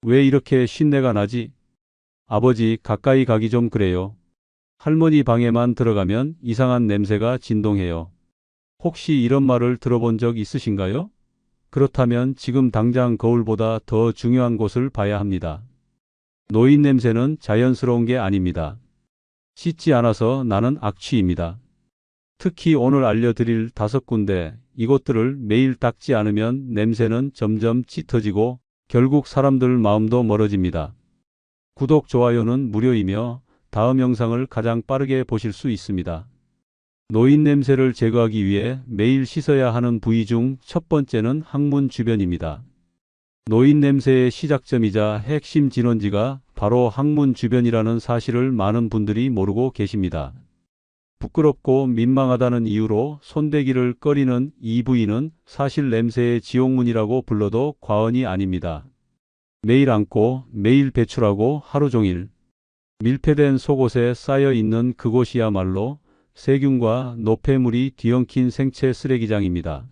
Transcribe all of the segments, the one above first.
왜 이렇게 쉰내가 나지? 아버지, 가까이 가기 좀 그래요. 할머니 방에만 들어가면 이상한 냄새가 진동해요. 혹시 이런 말을 들어본 적 있으신가요? 그렇다면 지금 당장 거울보다 더 중요한 곳을 봐야 합니다. 노인 냄새는 자연스러운 게 아닙니다. 씻지 않아서 나는 악취입니다. 특히 오늘 알려드릴 5군데 이곳들을 매일 닦지 않으면 냄새는 점점 짙어지고 결국 사람들 마음도 멀어집니다. 구독, 좋아요는 무료이며 다음 영상을 가장 빠르게 보실 수 있습니다. 노인 냄새를 제거하기 위해 매일 씻어야 하는 부위 중 첫 번째는 항문 주변입니다. 노인 냄새의 시작점이자 핵심 진원지가 바로 항문 주변이라는 사실을 많은 분들이 모르고 계십니다. 부끄럽고 민망하다는 이유로 손대기를 꺼리는 이 부위는 사실 냄새의 지옥문이라고 불러도 과언이 아닙니다. 매일 앉고 매일 배출하고 하루 종일 밀폐된 속옷에 쌓여 있는 그곳이야말로 세균과 노폐물이 뒤엉킨 생체 쓰레기장입니다.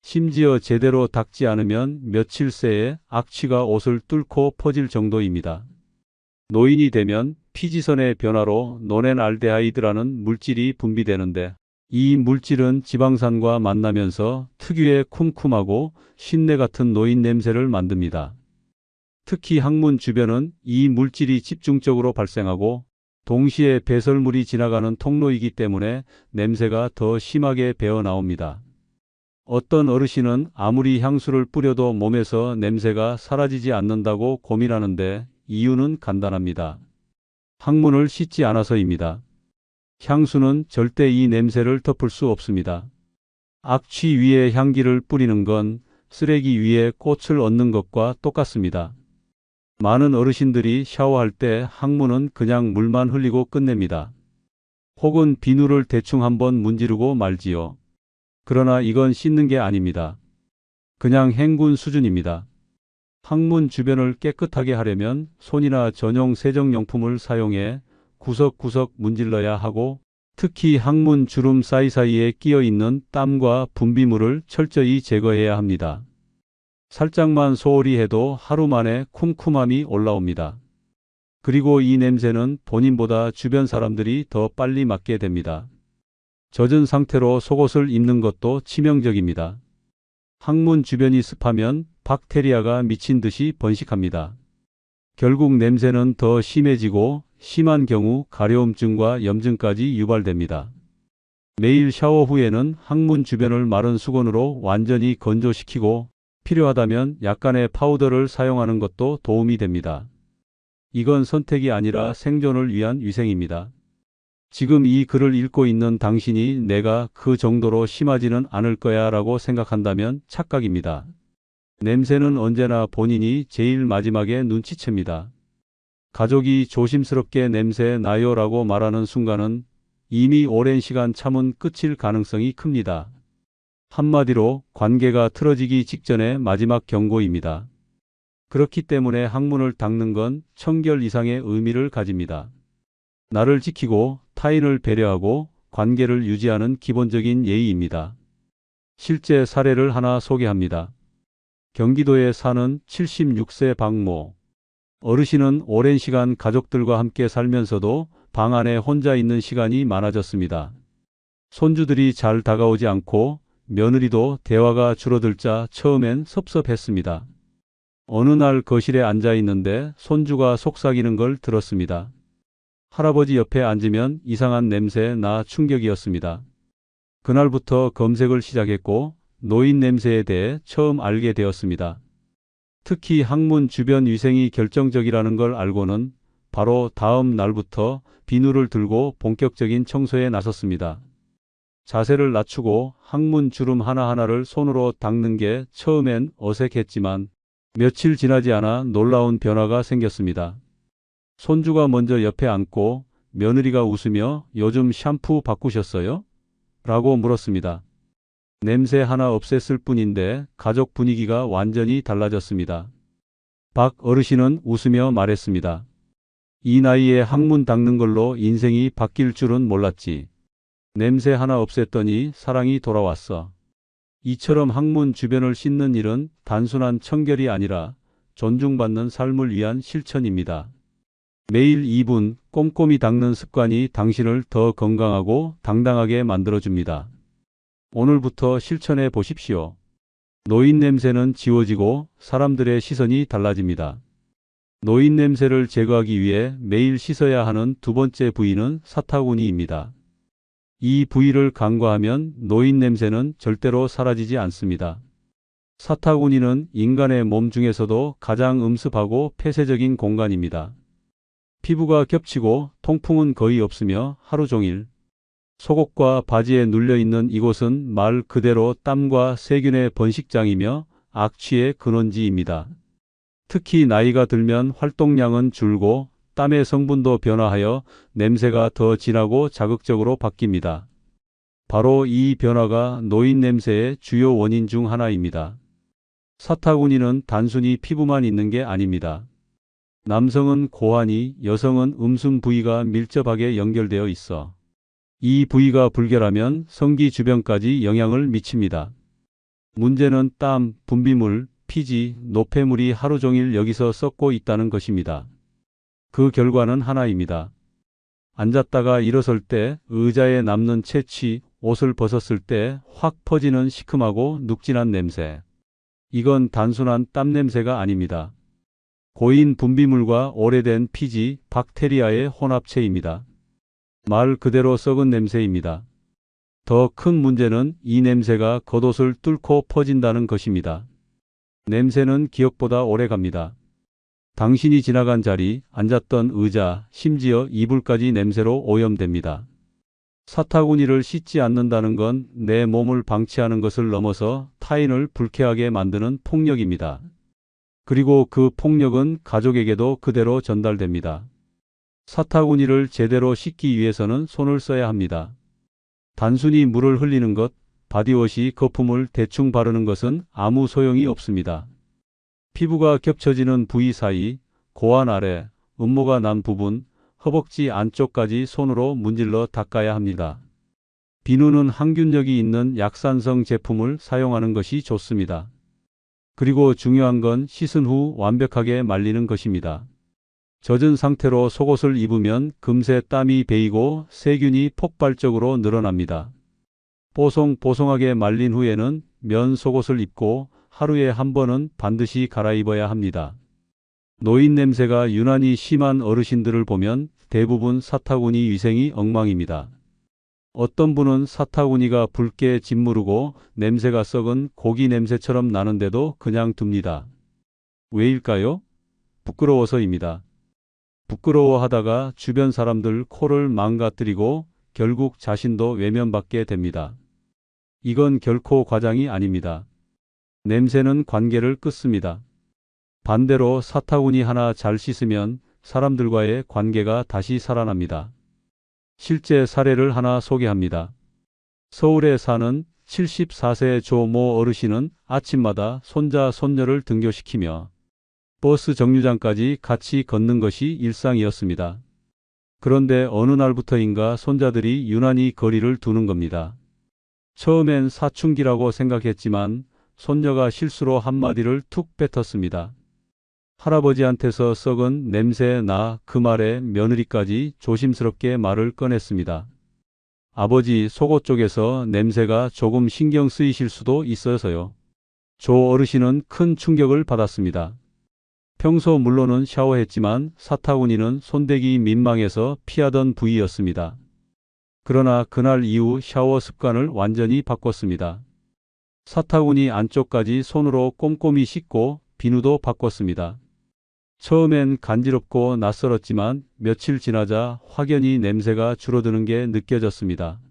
심지어 제대로 닦지 않으면 며칠 새에 악취가 옷을 뚫고 퍼질 정도입니다. 노인이 되면 피지선의 변화로 노넨알데하이드라는 물질이 분비되는데 이 물질은 지방산과 만나면서 특유의 쿰쿰하고 쉰내 같은 노인 냄새를 만듭니다. 특히 항문 주변은 이 물질이 집중적으로 발생하고 동시에 배설물이 지나가는 통로이기 때문에 냄새가 더 심하게 배어 나옵니다. 어떤 어르신은 아무리 향수를 뿌려도 몸에서 냄새가 사라지지 않는다고 고민하는데 이유는 간단합니다. 항문을 씻지 않아서입니다. 향수는 절대 이 냄새를 덮을 수 없습니다. 악취 위에 향기를 뿌리는 건 쓰레기 위에 꽃을 얹는 것과 똑같습니다. 많은 어르신들이 샤워할 때 항문은 그냥 물만 흘리고 끝냅니다. 혹은 비누를 대충 한번 문지르고 말지요. 그러나 이건 씻는 게 아닙니다. 그냥 헹군 수준입니다. 항문 주변을 깨끗하게 하려면 손이나 전용 세정용품을 사용해 구석구석 문질러야 하고 특히 항문 주름 사이사이에 끼어 있는 땀과 분비물을 철저히 제거해야 합니다. 살짝만 소홀히 해도 하루 만에 쿰쿰함이 올라옵니다. 그리고 이 냄새는 본인보다 주변 사람들이 더 빨리 맡게 됩니다. 젖은 상태로 속옷을 입는 것도 치명적입니다. 항문 주변이 습하면 박테리아가 미친 듯이 번식합니다. 결국 냄새는 더 심해지고 심한 경우 가려움증과 염증까지 유발됩니다. 매일 샤워 후에는 항문 주변을 마른 수건으로 완전히 건조시키고 필요하다면 약간의 파우더를 사용하는 것도 도움이 됩니다. 이건 선택이 아니라 생존을 위한 위생입니다. 지금 이 글을 읽고 있는 당신이 내가 그 정도로 심하지는 않을 거야 라고 생각한다면 착각입니다. 냄새는 언제나 본인이 제일 마지막에 눈치챕니다. 가족이 조심스럽게 냄새 나요 라고 말하는 순간은 이미 오랜 시간 참은 끝일 가능성이 큽니다. 한마디로 관계가 틀어지기 직전의 마지막 경고입니다. 그렇기 때문에 항문을 닦는 건 청결 이상의 의미를 가집니다. 나를 지키고 타인을 배려하고 관계를 유지하는 기본적인 예의입니다. 실제 사례를 하나 소개합니다. 경기도에 사는 76세 박모. 어르신은 오랜 시간 가족들과 함께 살면서도 방 안에 혼자 있는 시간이 많아졌습니다. 손주들이 잘 다가오지 않고 며느리도 대화가 줄어들자 처음엔 섭섭했습니다. 어느 날 거실에 앉아 있는데 손주가 속삭이는 걸 들었습니다. 할아버지 옆에 앉으면 이상한 냄새 나 충격이었습니다. 그날부터 검색을 시작했고 노인 냄새에 대해 처음 알게 되었습니다. 특히 항문 주변 위생이 결정적이라는 걸 알고는 바로 다음 날부터 비누를 들고 본격적인 청소에 나섰습니다. 자세를 낮추고 항문 주름 하나하나를 손으로 닦는 게 처음엔 어색했지만 며칠 지나지 않아 놀라운 변화가 생겼습니다. 손주가 먼저 옆에 앉고 며느리가 웃으며 요즘 샴푸 바꾸셨어요? 라고 물었습니다. 냄새 하나 없앴을 뿐인데 가족 분위기가 완전히 달라졌습니다. 박 어르신은 웃으며 말했습니다. 이 나이에 항문 닦는 걸로 인생이 바뀔 줄은 몰랐지. 냄새 하나 없앴더니 사랑이 돌아왔어. 이처럼 항문 주변을 씻는 일은 단순한 청결이 아니라 존중받는 삶을 위한 실천입니다. 매일 2분 꼼꼼히 닦는 습관이 당신을 더 건강하고 당당하게 만들어줍니다. 오늘부터 실천해 보십시오. 노인 냄새는 지워지고 사람들의 시선이 달라집니다. 노인 냄새를 제거하기 위해 매일 씻어야 하는 두 번째 부위는 사타구니입니다. 이 부위를 간과하면 노인 냄새는 절대로 사라지지 않습니다. 사타구니는 인간의 몸 중에서도 가장 음습하고 폐쇄적인 공간입니다. 피부가 겹치고 통풍은 거의 없으며 하루 종일 속옷과 바지에 눌려있는 이곳은 말 그대로 땀과 세균의 번식장이며 악취의 근원지입니다. 특히 나이가 들면 활동량은 줄고 땀의 성분도 변화하여 냄새가 더 진하고 자극적으로 바뀝니다. 바로 이 변화가 노인 냄새의 주요 원인 중 하나입니다. 사타구니는 단순히 피부만 있는 게 아닙니다. 남성은 고환이, 여성은 음순 부위가 밀접하게 연결되어 있어 이 부위가 불결하면 성기 주변까지 영향을 미칩니다. 문제는 땀, 분비물, 피지, 노폐물이 하루 종일 여기서 썩고 있다는 것입니다. 그 결과는 하나입니다. 앉았다가 일어설 때 의자에 남는 채취, 옷을 벗었을 때 확 퍼지는 시큼하고 눅진한 냄새. 이건 단순한 땀 냄새가 아닙니다. 고인 분비물과 오래된 피지, 박테리아의 혼합체입니다. 말 그대로 썩은 냄새입니다. 더 큰 문제는 이 냄새가 겉옷을 뚫고 퍼진다는 것입니다. 냄새는 기억보다 오래 갑니다. 당신이 지나간 자리, 앉았던 의자, 심지어 이불까지 냄새로 오염됩니다. 사타구니를 씻지 않는다는 건 내 몸을 방치하는 것을 넘어서 타인을 불쾌하게 만드는 폭력입니다. 그리고 그 폭력은 가족에게도 그대로 전달됩니다. 사타구니를 제대로 씻기 위해서는 손을 써야 합니다. 단순히 물을 흘리는 것, 바디워시 거품을 대충 바르는 것은 아무 소용이 없습니다. 피부가 겹쳐지는 부위 사이, 고환 아래, 음모가 난 부분, 허벅지 안쪽까지 손으로 문질러 닦아야 합니다. 비누는 항균력이 있는 약산성 제품을 사용하는 것이 좋습니다. 그리고 중요한 건 씻은 후 완벽하게 말리는 것입니다. 젖은 상태로 속옷을 입으면 금세 땀이 배이고 세균이 폭발적으로 늘어납니다. 뽀송뽀송하게 말린 후에는 면 속옷을 입고 하루에 한 번은 반드시 갈아입어야 합니다. 노인 냄새가 유난히 심한 어르신들을 보면 대부분 사타구니 위생이 엉망입니다. 어떤 분은 사타구니가 붉게 짓무르고 냄새가 썩은 고기 냄새처럼 나는데도 그냥 둡니다. 왜일까요? 부끄러워서입니다. 부끄러워하다가 주변 사람들 코를 망가뜨리고 결국 자신도 외면받게 됩니다. 이건 결코 과장이 아닙니다. 냄새는 관계를 끊습니다. 반대로 사타구니 하나 잘 씻으면 사람들과의 관계가 다시 살아납니다. 실제 사례를 하나 소개합니다. 서울에 사는 74세 조 모 어르신은 아침마다 손자 손녀를 등교시키며 버스 정류장까지 같이 걷는 것이 일상이었습니다. 그런데 어느 날부터인가 손자들이 유난히 거리를 두는 겁니다. 처음엔 사춘기라고 생각했지만 손녀가 실수로 한마디를 툭 뱉었습니다. 할아버지한테서 썩은 냄새 나. 그 말에 며느리까지 조심스럽게 말을 꺼냈습니다. 아버지, 속옷 쪽에서 냄새가 조금 신경 쓰이실 수도 있어서요. 조 어르신은 큰 충격을 받았습니다. 평소 물론은 샤워했지만 사타구니는 손대기 민망해서 피하던 부위였습니다. 그러나 그날 이후 샤워 습관을 완전히 바꿨습니다. 사타구니 안쪽까지 손으로 꼼꼼히 씻고 비누도 바꿨습니다. 처음엔 간지럽고 낯설었지만 며칠 지나자 확연히 냄새가 줄어드는 게 느껴졌습니다.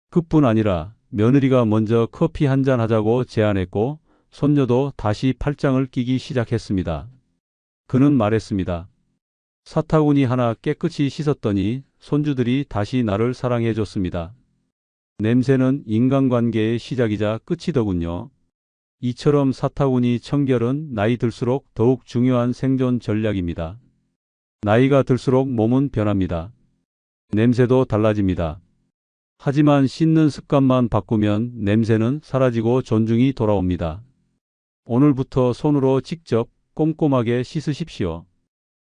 그뿐 아니라 며느리가 먼저 커피 한잔 하자고 제안했고 손녀도 다시 팔짱을 끼기 시작했습니다. 그는 말했습니다. 사타구니 하나 깨끗이 씻었더니 손주들이 다시 나를 사랑해줬습니다. 냄새는 인간관계의 시작이자 끝이더군요. 이처럼 사타구니 청결은 나이 들수록 더욱 중요한 생존 전략입니다. 나이가 들수록 몸은 변합니다. 냄새도 달라집니다. 하지만 씻는 습관만 바꾸면 냄새는 사라지고 존중이 돌아옵니다. 오늘부터 손으로 직접 꼼꼼하게 씻으십시오.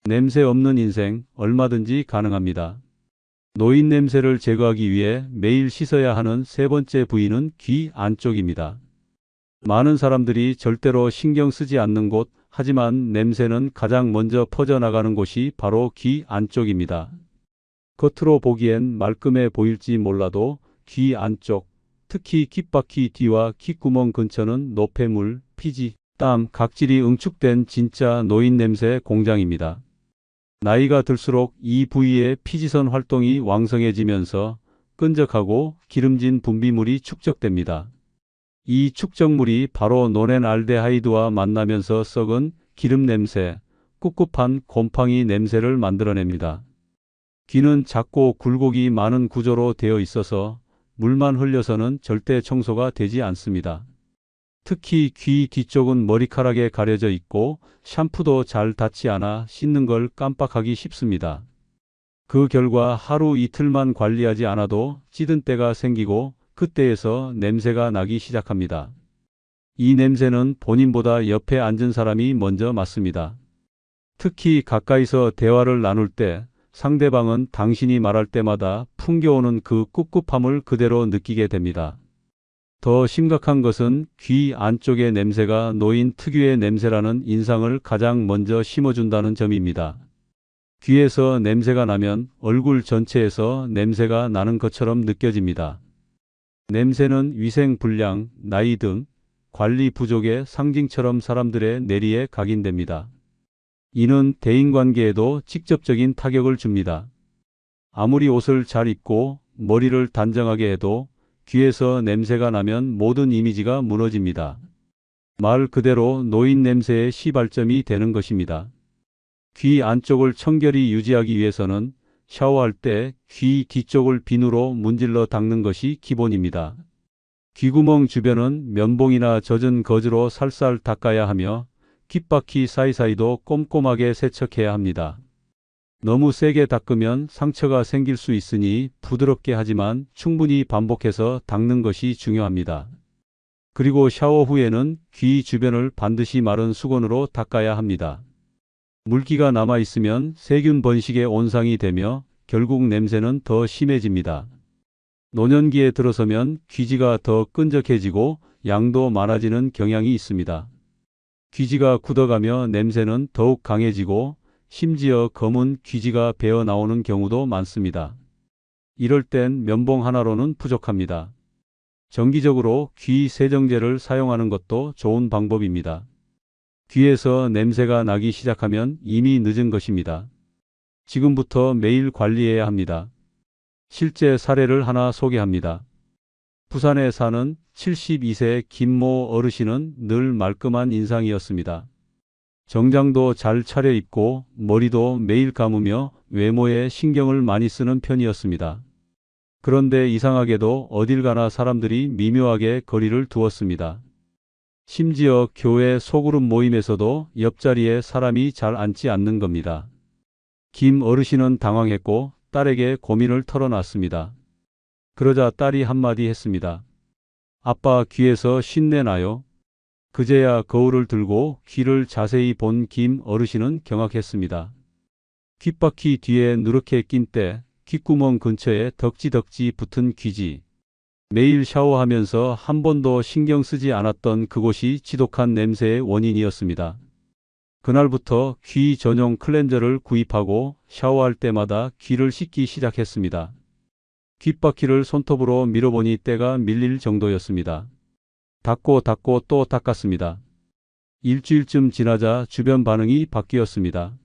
냄새 없는 인생 얼마든지 가능합니다. 노인 냄새를 제거하기 위해 매일 씻어야 하는 세 번째 부위는 귀 안쪽입니다. 많은 사람들이 절대로 신경 쓰지 않는 곳, 하지만 냄새는 가장 먼저 퍼져나가는 곳이 바로 귀 안쪽입니다. 겉으로 보기엔 말끔해 보일지 몰라도 귀 안쪽, 특히 귓바퀴 뒤와 귓구멍 근처는 노폐물, 피지, 땀, 각질이 응축된 진짜 노인 냄새 공장입니다. 나이가 들수록 이 부위의 피지선 활동이 왕성해지면서 끈적하고 기름진 분비물이 축적됩니다. 이 축적물이 바로 노렌알데하이드와 만나면서 썩은 기름 냄새, 꿉꿉한 곰팡이 냄새를 만들어냅니다. 귀는 작고 굴곡이 많은 구조로 되어 있어서 물만 흘려서는 절대 청소가 되지 않습니다. 특히 귀 뒤쪽은 머리카락에 가려져 있고 샴푸도 잘 닿지 않아 씻는 걸 깜빡하기 쉽습니다. 그 결과 하루 이틀만 관리하지 않아도 찌든 때가 생기고 그때에서 냄새가 나기 시작합니다. 이 냄새는 본인보다 옆에 앉은 사람이 먼저 맡습니다. 특히 가까이서 대화를 나눌 때 상대방은 당신이 말할 때마다 풍겨오는 그 꿉꿉함을 그대로 느끼게 됩니다. 더 심각한 것은 귀 안쪽의 냄새가 노인 특유의 냄새라는 인상을 가장 먼저 심어준다는 점입니다. 귀에서 냄새가 나면 얼굴 전체에서 냄새가 나는 것처럼 느껴집니다. 냄새는 위생 불량, 나이 등 관리 부족의 상징처럼 사람들의 뇌리에 각인됩니다. 이는 대인관계에도 직접적인 타격을 줍니다. 아무리 옷을 잘 입고 머리를 단정하게 해도 귀에서 냄새가 나면 모든 이미지가 무너집니다. 말 그대로 노인 냄새의 시발점이 되는 것입니다. 귀 안쪽을 청결히 유지하기 위해서는 샤워할 때 귀 뒤쪽을 비누로 문질러 닦는 것이 기본입니다. 귀구멍 주변은 면봉이나 젖은 거즈로 살살 닦아야 하며 귓바퀴 사이사이도 꼼꼼하게 세척해야 합니다. 너무 세게 닦으면 상처가 생길 수 있으니 부드럽게 하지만 충분히 반복해서 닦는 것이 중요합니다. 그리고 샤워 후에는 귀 주변을 반드시 마른 수건으로 닦아야 합니다. 물기가 남아있으면 세균 번식의 온상이 되며 결국 냄새는 더 심해집니다. 노년기에 들어서면 귀지가 더 끈적해지고 양도 많아지는 경향이 있습니다. 귀지가 굳어가며 냄새는 더욱 강해지고 심지어 검은 귀지가 배어 나오는 경우도 많습니다. 이럴 땐 면봉 하나로는 부족합니다. 정기적으로 귀 세정제를 사용하는 것도 좋은 방법입니다. 귀에서 냄새가 나기 시작하면 이미 늦은 것입니다. 지금부터 매일 관리해야 합니다. 실제 사례를 하나 소개합니다. 부산에 사는 72세 김모 어르신은 늘 말끔한 인상이었습니다. 정장도 잘 차려입고 머리도 매일 감으며 외모에 신경을 많이 쓰는 편이었습니다. 그런데 이상하게도 어딜 가나 사람들이 미묘하게 거리를 두었습니다. 심지어 교회 소그룹 모임에서도 옆자리에 사람이 잘 앉지 않는 겁니다. 김 어르신은 당황했고 딸에게 고민을 털어놨습니다. 그러자 딸이 한마디 했습니다. 아빠 귀에서 쉰내 나요. 그제야 거울을 들고 귀를 자세히 본 김 어르신은 경악했습니다. 귓바퀴 뒤에 누렇게 낀 때, 귓구멍 근처에 덕지덕지 붙은 귀지. 매일 샤워하면서 한 번도 신경 쓰지 않았던 그곳이 지독한 냄새의 원인이었습니다. 그날부터 귀 전용 클렌저를 구입하고 샤워할 때마다 귀를 씻기 시작했습니다. 귓바퀴를 손톱으로 밀어보니 때가 밀릴 정도였습니다. 닦고 또 닦았습니다. 일주일쯤 지나자 주변 반응이 바뀌었습니다.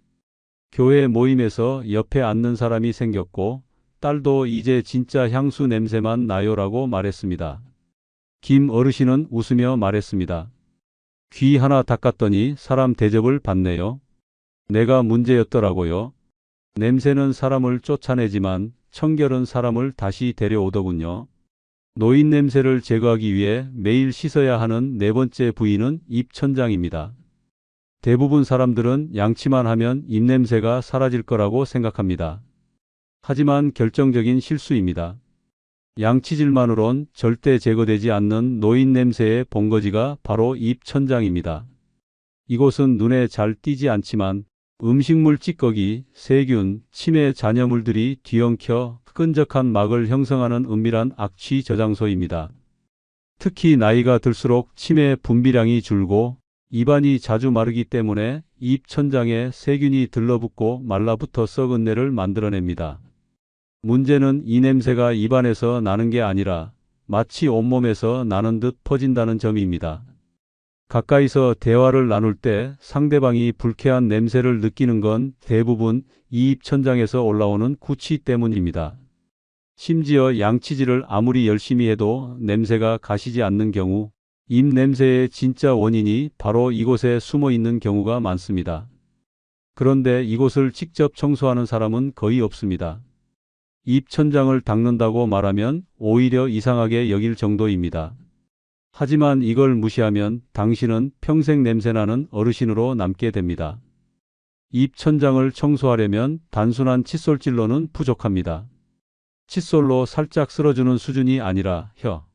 교회 모임에서 옆에 앉는 사람이 생겼고 딸도 이제 진짜 향수 냄새만 나요라고 말했습니다. 김 어르신은 웃으며 말했습니다. 귀 하나 닦았더니 사람 대접을 받네요. 내가 문제였더라고요. 냄새는 사람을 쫓아내지만 청결은 사람을 다시 데려오더군요. 노인 냄새를 제거하기 위해 매일 씻어야 하는 네 번째 부위는 입천장입니다. 대부분 사람들은 양치만 하면 입냄새가 사라질 거라고 생각합니다. 하지만 결정적인 실수입니다. 양치질만으론 절대 제거되지 않는 노인 냄새의 본거지가 바로 입천장입니다. 이곳은 눈에 잘 띄지 않지만 음식물 찌꺼기, 세균, 치매 잔여물들이 뒤엉켜 끈적한 막을 형성하는 은밀한 악취 저장소입니다. 특히 나이가 들수록 치매 분비량이 줄고 입안이 자주 마르기 때문에 입 천장에 세균이 들러붙고 말라붙어 썩은 내를 만들어냅니다. 문제는 이 냄새가 입안에서 나는 게 아니라 마치 온몸에서 나는 듯 퍼진다는 점입니다. 가까이서 대화를 나눌 때 상대방이 불쾌한 냄새를 느끼는 건 대부분 이 입 천장에서 올라오는 구취 때문입니다. 심지어 양치질을 아무리 열심히 해도 냄새가 가시지 않는 경우 입 냄새의 진짜 원인이 바로 이곳에 숨어 있는 경우가 많습니다. 그런데 이곳을 직접 청소하는 사람은 거의 없습니다. 입 천장을 닦는다고 말하면 오히려 이상하게 여길 정도입니다. 하지만 이걸 무시하면 당신은 평생 냄새나는 어르신으로 남게 됩니다. 입 천장을 청소하려면 단순한 칫솔질로는 부족합니다. 칫솔로 살짝 쓸어주는 수준이 아니라 혀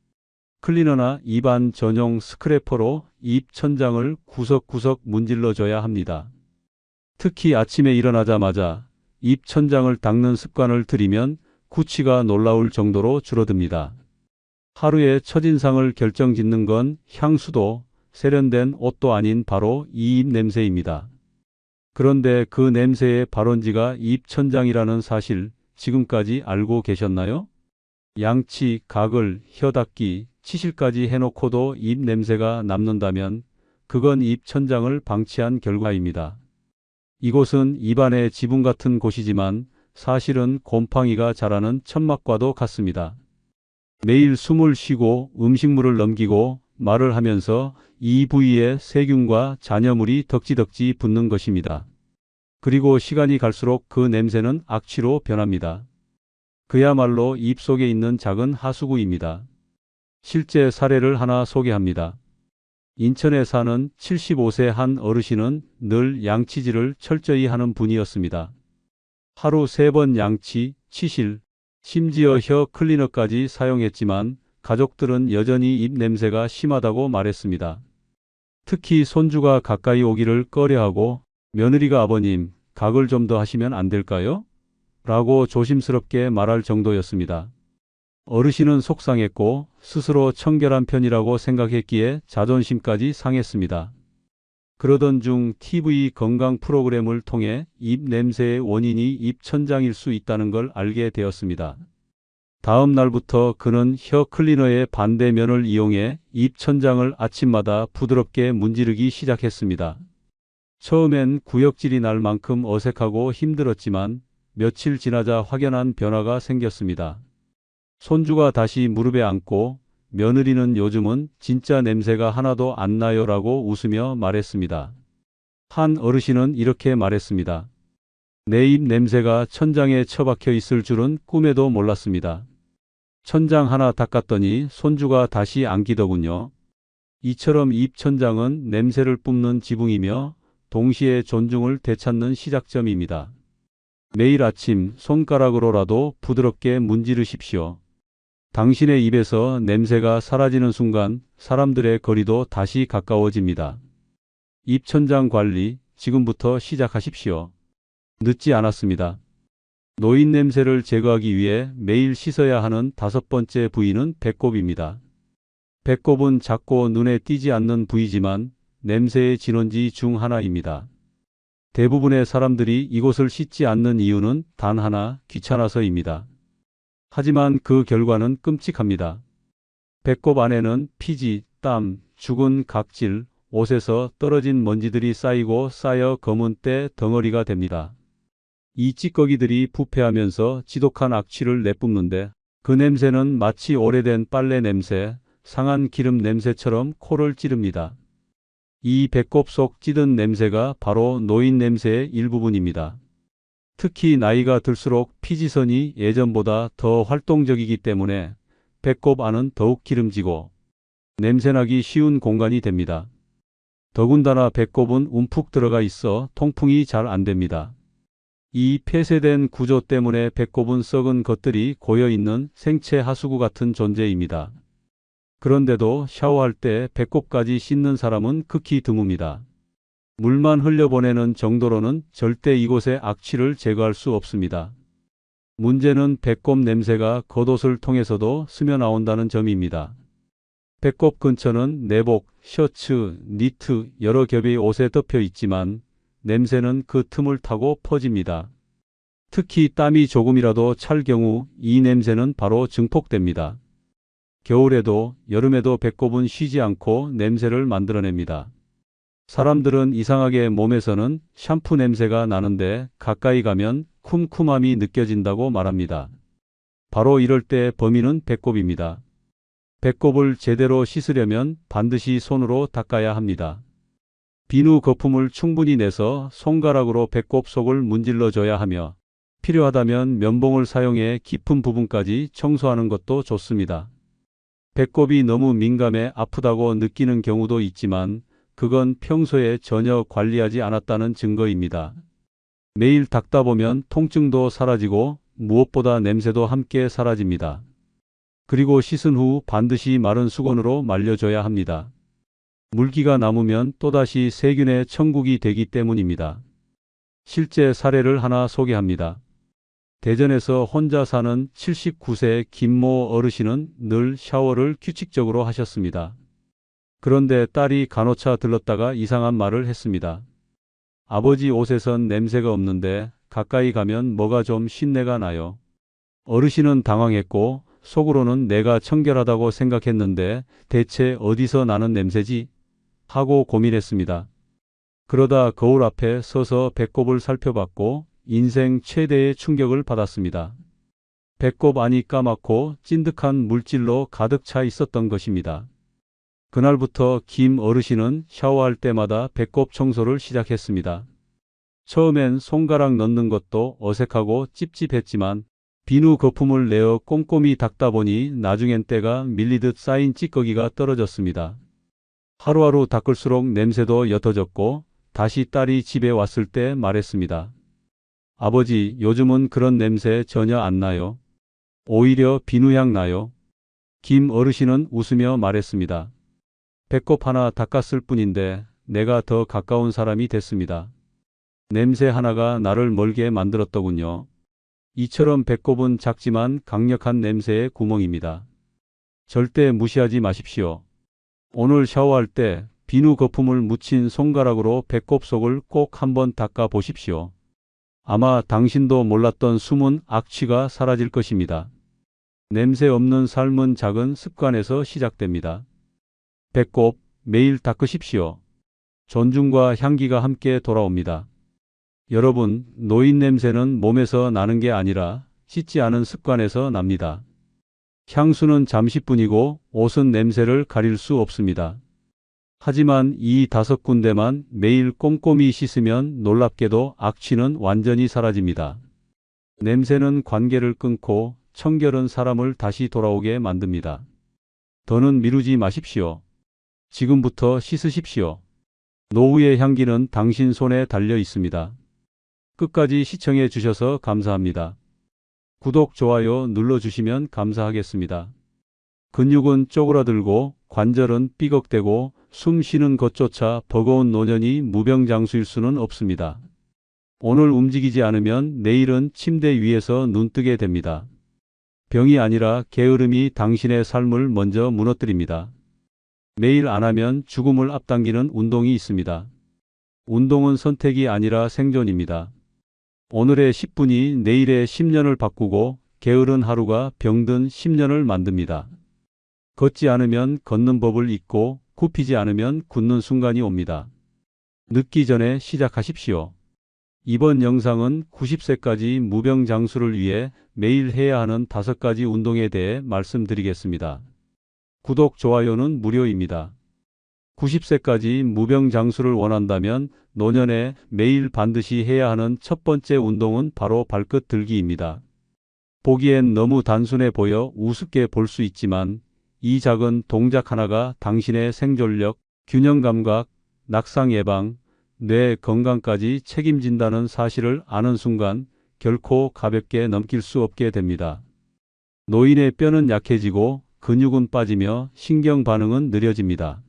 클리너나 입안 전용 스크래퍼로 입 천장을 구석구석 문질러줘야 합니다. 특히 아침에 일어나자마자 입 천장을 닦는 습관을 들이면 구취가 놀라울 정도로 줄어듭니다. 하루의 첫인상을 결정짓는 건 향수도 세련된 옷도 아닌 바로 이 입 냄새입니다. 그런데 그 냄새의 발원지가 입 천장이라는 사실 지금까지 알고 계셨나요? 양치, 가글, 혀 닦기, 치실까지 해놓고도 입 냄새가 남는다면 그건 입 천장을 방치한 결과입니다. 이곳은 입안의 지붕 같은 곳이지만 사실은 곰팡이가 자라는 천막과도 같습니다. 매일 숨을 쉬고 음식물을 넘기고 말을 하면서 이 부위에 세균과 잔여물이 덕지덕지 붙는 것입니다. 그리고 시간이 갈수록 그 냄새는 악취로 변합니다. 그야말로 입 속에 있는 작은 하수구입니다. 실제 사례를 하나 소개합니다. 인천에 사는 75세 한 어르신은 늘 양치질을 철저히 하는 분이었습니다. 하루 3번 양치, 치실, 심지어 혀 클리너까지 사용했지만 가족들은 여전히 입 냄새가 심하다고 말했습니다. 특히 손주가 가까이 오기를 꺼려하고 며느리가 아버님, 가글 좀 더 하시면 안 될까요? 라고 조심스럽게 말할 정도였습니다. 어르신은 속상했고 스스로 청결한 편이라고 생각했기에 자존심까지 상했습니다. 그러던 중 TV 건강 프로그램을 통해 입 냄새의 원인이 입 천장일 수 있다는 걸 알게 되었습니다. 다음 날부터 그는 혀 클리너의 반대면을 이용해 입 천장을 아침마다 부드럽게 문지르기 시작했습니다. 처음엔 구역질이 날 만큼 어색하고 힘들었지만 며칠 지나자 확연한 변화가 생겼습니다. 손주가 다시 무릎에 앉고 며느리는 요즘은 진짜 냄새가 하나도 안 나요 라고 웃으며 말했습니다. 한 어르신은 이렇게 말했습니다. 내 입 냄새가 천장에 처박혀 있을 줄은 꿈에도 몰랐습니다. 천장 하나 닦았더니 손주가 다시 안기더군요. 이처럼 입 천장은 냄새를 뿜는 지붕이며 동시에 존중을 되찾는 시작점입니다. 매일 아침 손가락으로라도 부드럽게 문지르십시오. 당신의 입에서 냄새가 사라지는 순간 사람들의 거리도 다시 가까워집니다. 입 천장 관리 지금부터 시작하십시오. 늦지 않았습니다. 노인 냄새를 제거하기 위해 매일 씻어야 하는 5번째 부위는 배꼽입니다. 배꼽은 작고 눈에 띄지 않는 부위지만 냄새의 진원지 중 하나입니다. 대부분의 사람들이 이곳을 씻지 않는 이유는 단 하나, 귀찮아서입니다. 하지만 그 결과는 끔찍합니다. 배꼽 안에는 피지, 땀, 죽은 각질, 옷에서 떨어진 먼지들이 쌓이고 쌓여 검은 때 덩어리가 됩니다. 이 찌꺼기들이 부패하면서 지독한 악취를 내뿜는데 그 냄새는 마치 오래된 빨래 냄새, 상한 기름 냄새처럼 코를 찌릅니다. 이 배꼽 속 찌든 냄새가 바로 노인 냄새의 일부분입니다. 특히 나이가 들수록 피지선이 예전보다 더 활동적이기 때문에 배꼽 안은 더욱 기름지고 냄새나기 쉬운 공간이 됩니다. 더군다나 배꼽은 움푹 들어가 있어 통풍이 잘 안 됩니다. 이 폐쇄된 구조 때문에 배꼽은 썩은 것들이 고여있는 생체 하수구 같은 존재입니다. 그런데도 샤워할 때 배꼽까지 씻는 사람은 극히 드뭅니다. 물만 흘려보내는 정도로는 절대 이곳의 악취를 제거할 수 없습니다. 문제는 배꼽 냄새가 겉옷을 통해서도 스며나온다는 점입니다. 배꼽 근처는 내복, 셔츠, 니트, 여러 겹의 옷에 덮여 있지만 냄새는 그 틈을 타고 퍼집니다. 특히 땀이 조금이라도 찰 경우 이 냄새는 바로 증폭됩니다. 겨울에도 여름에도 배꼽은 쉬지 않고 냄새를 만들어냅니다. 사람들은 이상하게 몸에서는 샴푸 냄새가 나는데 가까이 가면 쿰쿰함이 느껴진다고 말합니다. 바로 이럴 때 범인은 배꼽입니다. 배꼽을 제대로 씻으려면 반드시 손으로 닦아야 합니다. 비누 거품을 충분히 내서 손가락으로 배꼽 속을 문질러 줘야 하며 필요하다면 면봉을 사용해 깊은 부분까지 청소하는 것도 좋습니다. 배꼽이 너무 민감해 아프다고 느끼는 경우도 있지만 그건 평소에 전혀 관리하지 않았다는 증거입니다. 매일 닦다 보면 통증도 사라지고 무엇보다 냄새도 함께 사라집니다. 그리고 씻은 후 반드시 마른 수건으로 말려줘야 합니다. 물기가 남으면 또다시 세균의 천국이 되기 때문입니다. 실제 사례를 하나 소개합니다. 대전에서 혼자 사는 79세 김모 어르신은 늘 샤워를 규칙적으로 하셨습니다. 그런데 딸이 간호차 들렀다가 이상한 말을 했습니다. 아버지 옷에선 냄새가 없는데 가까이 가면 뭐가 좀 쉰내가 나요. 어르신은 당황했고 속으로는 내가 청결하다고 생각했는데 대체 어디서 나는 냄새지? 하고 고민했습니다. 그러다 거울 앞에 서서 배꼽을 살펴봤고 인생 최대의 충격을 받았습니다. 배꼽 안이 까맣고 찐득한 물질로 가득 차 있었던 것입니다. 그날부터 김 어르신은 샤워할 때마다 배꼽 청소를 시작했습니다. 처음엔 손가락 넣는 것도 어색하고 찝찝했지만 비누 거품을 내어 꼼꼼히 닦다 보니 나중엔 때가 밀리듯 쌓인 찌꺼기가 떨어졌습니다. 하루하루 닦을수록 냄새도 옅어졌고 다시 딸이 집에 왔을 때 말했습니다. 아버지, 요즘은 그런 냄새 전혀 안 나요. 오히려 비누향 나요. 김 어르신은 웃으며 말했습니다. 배꼽 하나 닦았을 뿐인데 내가 더 가까운 사람이 됐습니다. 냄새 하나가 나를 멀게 만들었더군요. 이처럼 배꼽은 작지만 강력한 냄새의 구멍입니다. 절대 무시하지 마십시오. 오늘 샤워할 때 비누 거품을 묻힌 손가락으로 배꼽 속을 꼭 한번 닦아 보십시오. 아마 당신도 몰랐던 숨은 악취가 사라질 것입니다. 냄새 없는 삶은 작은 습관에서 시작됩니다. 배꼽 매일 닦으십시오. 존중과 향기가 함께 돌아옵니다. 여러분, 노인 냄새는 몸에서 나는 게 아니라 씻지 않은 습관에서 납니다. 향수는 잠시뿐이고 옷은 냄새를 가릴 수 없습니다. 하지만 이 5군데만 매일 꼼꼼히 씻으면 놀랍게도 악취는 완전히 사라집니다. 냄새는 관계를 끊고 청결은 사람을 다시 돌아오게 만듭니다. 더는 미루지 마십시오. 지금부터 씻으십시오. 노후의 향기는 당신 손에 달려 있습니다. 끝까지 시청해 주셔서 감사합니다. 구독, 좋아요 눌러주시면 감사하겠습니다. 근육은 쪼그라들고 관절은 삐걱대고 숨 쉬는 것조차 버거운 노년이 무병장수일 수는 없습니다. 오늘 움직이지 않으면 내일은 침대 위에서 눈뜨게 됩니다. 병이 아니라 게으름이 당신의 삶을 먼저 무너뜨립니다. 매일 안 하면 죽음을 앞당기는 운동이 있습니다. 운동은 선택이 아니라 생존입니다. 오늘의 10분이 내일의 10년을 바꾸고 게으른 하루가 병든 10년을 만듭니다. 걷지 않으면 걷는 법을 잊고 굽히지 않으면 굳는 순간이 옵니다. 늦기 전에 시작하십시오. 이번 영상은 90세까지 무병장수를 위해 매일 해야 하는 5가지 운동에 대해 말씀드리겠습니다. 구독, 좋아요는 무료입니다. 90세까지 무병장수를 원한다면 노년에 매일 반드시 해야 하는 첫 번째 운동은 바로 발끝 들기입니다. 보기엔 너무 단순해 보여 우습게 볼 수 있지만 이 작은 동작 하나가 당신의 생존력, 균형 감각, 낙상 예방, 뇌 건강까지 책임진다는 사실을 아는 순간 결코 가볍게 넘길 수 없게 됩니다. 노인의 뼈는 약해지고 근육은 빠지며 신경 반응은 느려집니다.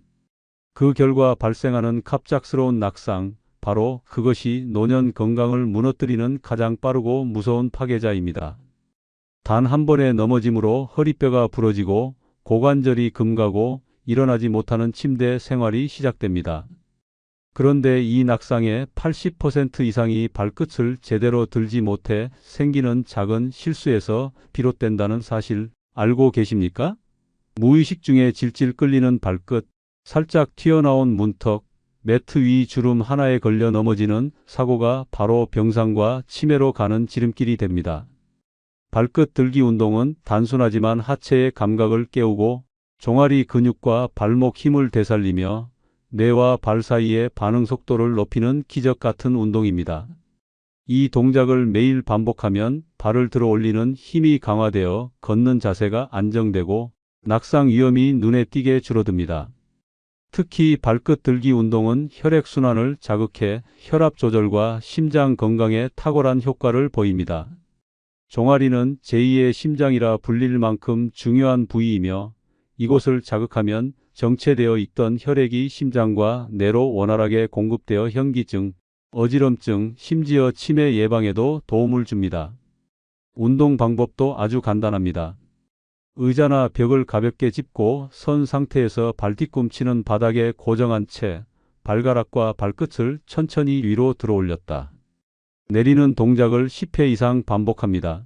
그 결과 발생하는 갑작스러운 낙상, 바로 그것이 노년 건강을 무너뜨리는 가장 빠르고 무서운 파괴자입니다. 단 한 번의 넘어짐으로 허리뼈가 부러지고 고관절이 금가고 일어나지 못하는 침대 생활이 시작됩니다. 그런데 이 낙상의 80% 이상이 발끝을 제대로 들지 못해 생기는 작은 실수에서 비롯된다는 사실 알고 계십니까? 무의식 중에 질질 끌리는 발끝, 살짝 튀어나온 문턱, 매트 위 주름 하나에 걸려 넘어지는 사고가 바로 병상과 치매로 가는 지름길이 됩니다. 발끝 들기 운동은 단순하지만 하체의 감각을 깨우고 종아리 근육과 발목 힘을 되살리며 뇌와 발 사이의 반응 속도를 높이는 기적 같은 운동입니다. 이 동작을 매일 반복하면 발을 들어 올리는 힘이 강화되어 걷는 자세가 안정되고 낙상 위험이 눈에 띄게 줄어듭니다. 특히 발끝 들기 운동은 혈액순환을 자극해 혈압 조절과 심장 건강에 탁월한 효과를 보입니다. 종아리는 제2의 심장이라 불릴 만큼 중요한 부위이며 이곳을 자극하면 정체되어 있던 혈액이 심장과 뇌로 원활하게 공급되어 현기증, 어지럼증, 심지어 치매 예방에도 도움을 줍니다. 운동 방법도 아주 간단합니다. 의자나 벽을 가볍게 짚고 선 상태에서 발뒤꿈치는 바닥에 고정한 채 발가락과 발끝을 천천히 위로 들어 올렸다 내리는 동작을 10회 이상 반복합니다.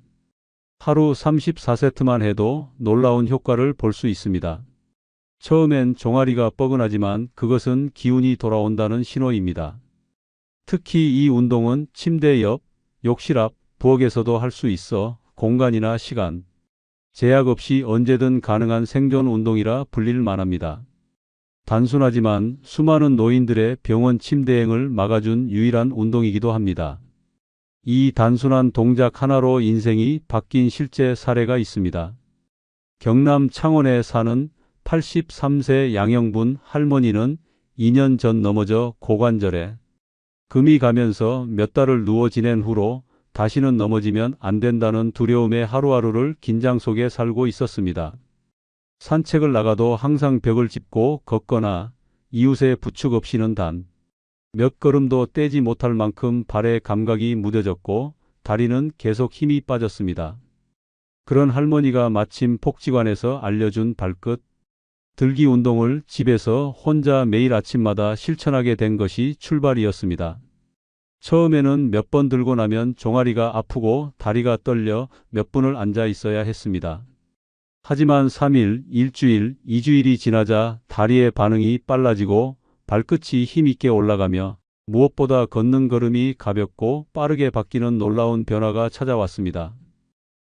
하루 34세트만 해도 놀라운 효과를 볼 수 있습니다. 처음엔 종아리가 뻐근하지만 그것은 기운이 돌아온다는 신호입니다. 특히 이 운동은 침대 옆, 욕실 앞, 부엌에서도 할 수 있어 공간이나 시간, 제약 없이 언제든 가능한 생존 운동이라 불릴 만합니다. 단순하지만 수많은 노인들의 병원 침대행을 막아준 유일한 운동이기도 합니다. 이 단순한 동작 하나로 인생이 바뀐 실제 사례가 있습니다. 경남 창원에 사는 83세 양영분 할머니는 2년 전 넘어져 고관절에 금이 가면서 몇 달을 누워 지낸 후로 다시는 넘어지면 안 된다는 두려움에 하루하루를 긴장 속에 살고 있었습니다. 산책을 나가도 항상 벽을 짚고 걷거나 이웃의 부축 없이는 단 몇 걸음도 떼지 못할 만큼 발에 감각이 무뎌졌고 다리는 계속 힘이 빠졌습니다. 그런 할머니가 마침 복지관에서 알려준 발끝 들기 운동을 집에서 혼자 매일 아침마다 실천하게 된 것이 출발이었습니다. 처음에는 몇 번 들고 나면 종아리가 아프고 다리가 떨려 몇 분을 앉아 있어야 했습니다. 하지만 3일, 일주일, 2주일이 지나자 다리의 반응이 빨라지고 발끝이 힘있게 올라가며 무엇보다 걷는 걸음이 가볍고 빠르게 바뀌는 놀라운 변화가 찾아왔습니다.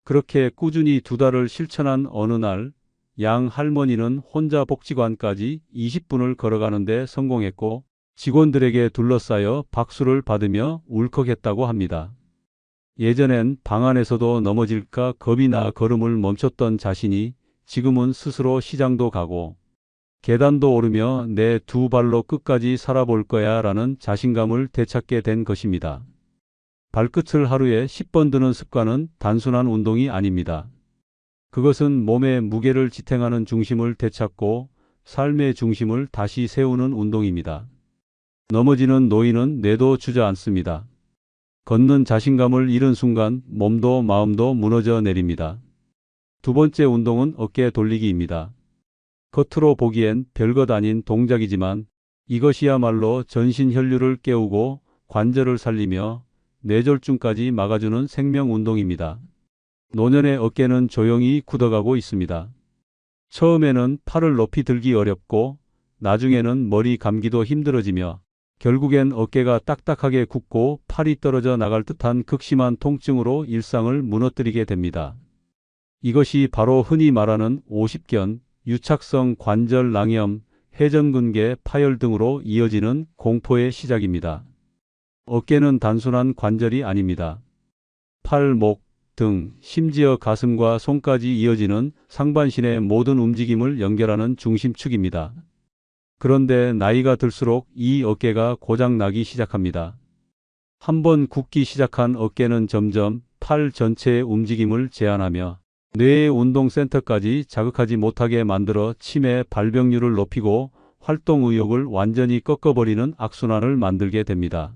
그렇게 꾸준히 2달을 실천한 어느 날 양 할머니는 혼자 복지관까지 20분을 걸어가는 데 성공했고 직원들에게 둘러싸여 박수를 받으며 울컥했다고 합니다. 예전엔 방 안에서도 넘어질까 겁이 나 걸음을 멈췄던 자신이 지금은 스스로 시장도 가고 계단도 오르며 내 2발로 끝까지 살아볼 거야 라는 자신감을 되찾게 된 것입니다. 발끝을 하루에 10번 드는 습관은 단순한 운동이 아닙니다. 그것은 몸의 무게를 지탱하는 중심을 되찾고 삶의 중심을 다시 세우는 운동입니다. 넘어지는 노인은 뇌도 주저앉습니다. 걷는 자신감을 잃은 순간 몸도 마음도 무너져 내립니다. 두 번째 운동은 어깨 돌리기입니다. 겉으로 보기엔 별것 아닌 동작이지만 이것이야말로 전신 혈류를 깨우고 관절을 살리며 뇌졸중까지 막아주는 생명 운동입니다. 노년의 어깨는 조용히 굳어가고 있습니다. 처음에는 팔을 높이 들기 어렵고 나중에는 머리 감기도 힘들어지며 결국엔 어깨가 딱딱하게 굳고 팔이 떨어져 나갈 듯한 극심한 통증으로 일상을 무너뜨리게 됩니다. 이것이 바로 흔히 말하는 오십견, 유착성 관절 낭염, 회전근개 파열 등으로 이어지는 공포의 시작입니다. 어깨는 단순한 관절이 아닙니다. 팔, 목, 등, 심지어 가슴과 손까지 이어지는 상반신의 모든 움직임을 연결하는 중심축입니다. 그런데 나이가 들수록 이 어깨가 고장나기 시작합니다. 한번 굳기 시작한 어깨는 점점 팔 전체의 움직임을 제한하며 뇌의 운동센터까지 자극하지 못하게 만들어 치매 발병률을 높이고 활동 의욕을 완전히 꺾어버리는 악순환을 만들게 됩니다.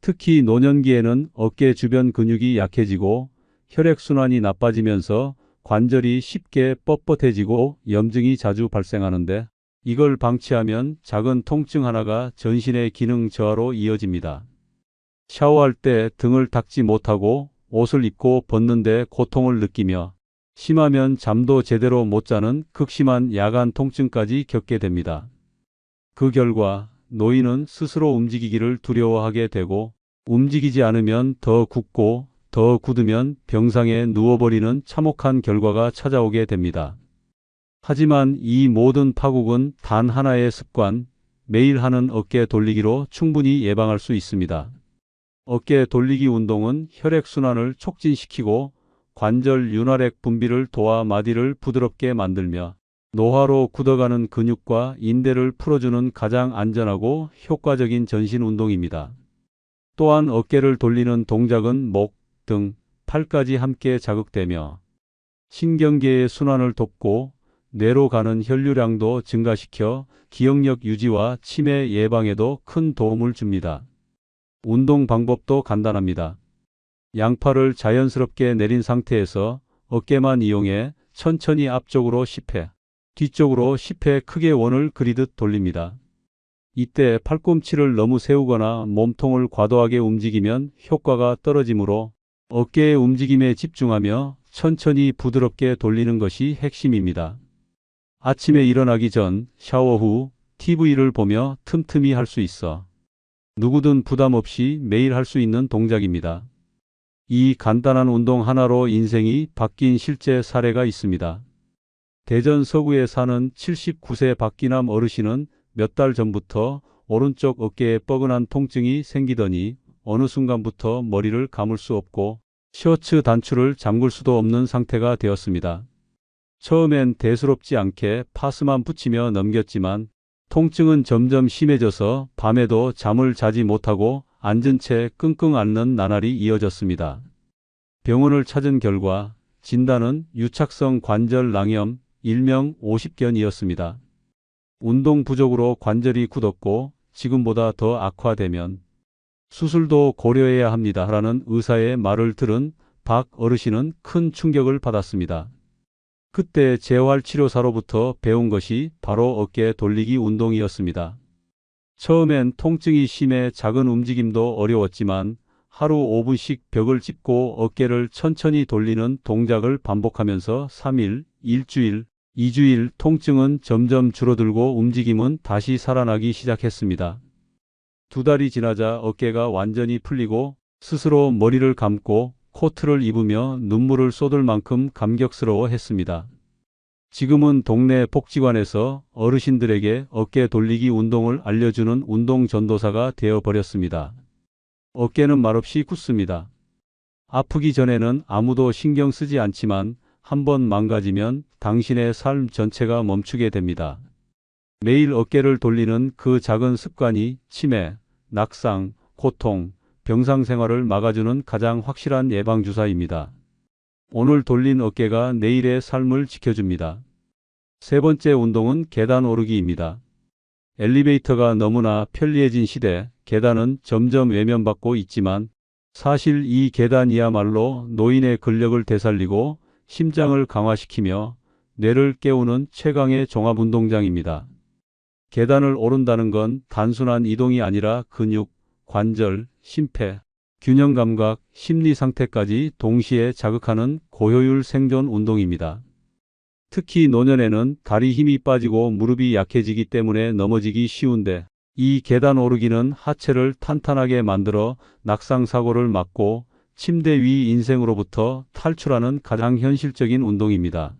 특히 노년기에는 어깨 주변 근육이 약해지고 혈액순환이 나빠지면서 관절이 쉽게 뻣뻣해지고 염증이 자주 발생하는데, 이걸 방치하면 작은 통증 하나가 전신의 기능 저하로 이어집니다. 샤워할 때 등을 닦지 못하고 옷을 입고 벗는데 고통을 느끼며, 심하면 잠도 제대로 못 자는 극심한 야간 통증까지 겪게 됩니다. 그 결과 노인은 스스로 움직이기를 두려워하게 되고, 움직이지 않으면 더 굽고 더 굳으면 병상에 누워버리는 참혹한 결과가 찾아오게 됩니다. 하지만 이 모든 파국은 단 하나의 습관, 매일 하는 어깨 돌리기로 충분히 예방할 수 있습니다. 어깨 돌리기 운동은 혈액순환을 촉진시키고 관절 윤활액 분비를 도와 마디를 부드럽게 만들며 노화로 굳어가는 근육과 인대를 풀어주는 가장 안전하고 효과적인 전신 운동입니다. 또한 어깨를 돌리는 동작은 목, 등, 팔까지 함께 자극되며 신경계의 순환을 돕고 뇌로 가는 혈류량도 증가시켜 기억력 유지와 치매 예방에도 큰 도움을 줍니다. 운동 방법도 간단합니다. 양팔을 자연스럽게 내린 상태에서 어깨만 이용해 천천히 앞쪽으로 10회, 뒤쪽으로 10회 크게 원을 그리듯 돌립니다. 이때 팔꿈치를 너무 세우거나 몸통을 과도하게 움직이면 효과가 떨어지므로 어깨의 움직임에 집중하며 천천히 부드럽게 돌리는 것이 핵심입니다. 아침에 일어나기 전, 샤워 후 TV를 보며 틈틈이 할 수 있어 누구든 부담 없이 매일 할 수 있는 동작입니다. 이 간단한 운동 하나로 인생이 바뀐 실제 사례가 있습니다. 대전 서구에 사는 79세 박기남 어르신은 몇 달 전부터 오른쪽 어깨에 뻐근한 통증이 생기더니 어느 순간부터 머리를 감을 수 없고 셔츠 단추를 잠글 수도 없는 상태가 되었습니다. 처음엔 대수롭지 않게 파스만 붙이며 넘겼지만 통증은 점점 심해져서 밤에도 잠을 자지 못하고 앉은 채 끙끙 앓는 나날이 이어졌습니다. 병원을 찾은 결과 진단은 유착성 관절 낭염, 일명 50견이었습니다. 운동 부족으로 관절이 굳었고 지금보다 더 악화되면 수술도 고려해야 합니다라는 의사의 말을 들은 박 어르신은 큰 충격을 받았습니다. 그때 재활치료사로부터 배운 것이 바로 어깨 돌리기 운동이었습니다. 처음엔 통증이 심해 작은 움직임도 어려웠지만 하루 5분씩 벽을 짚고 어깨를 천천히 돌리는 동작을 반복하면서 3일, 일주일, 2주일 통증은 점점 줄어들고 움직임은 다시 살아나기 시작했습니다. 2달이 지나자 어깨가 완전히 풀리고 스스로 머리를 감고 코트를 입으며 눈물을 쏟을 만큼 감격스러워했습니다. 지금은 동네 복지관에서 어르신들에게 어깨 돌리기 운동을 알려주는 운동 전도사가 되어버렸습니다. 어깨는 말없이 굳습니다. 아프기 전에는 아무도 신경 쓰지 않지만 한번 망가지면 당신의 삶 전체가 멈추게 됩니다. 매일 어깨를 돌리는 그 작은 습관이 치매, 낙상, 고통, 병상 생활을 막아주는 가장 확실한 예방주사입니다. 오늘 돌린 어깨가 내일의 삶을 지켜줍니다. 세 번째 운동은 계단 오르기입니다. 엘리베이터가 너무나 편리해진 시대, 계단은 점점 외면받고 있지만 사실 이 계단이야말로 노인의 근력을 되살리고 심장을 강화시키며 뇌를 깨우는 최강의 종합운동장입니다. 계단을 오른다는 건 단순한 이동이 아니라 근육, 관절, 심폐, 균형 감각, 심리 상태까지 동시에 자극하는 고효율 생존 운동입니다. 특히 노년에는 다리 힘이 빠지고 무릎이 약해지기 때문에 넘어지기 쉬운데 이 계단 오르기는 하체를 탄탄하게 만들어 낙상 사고를 막고 침대 위 인생으로부터 탈출하는 가장 현실적인 운동입니다.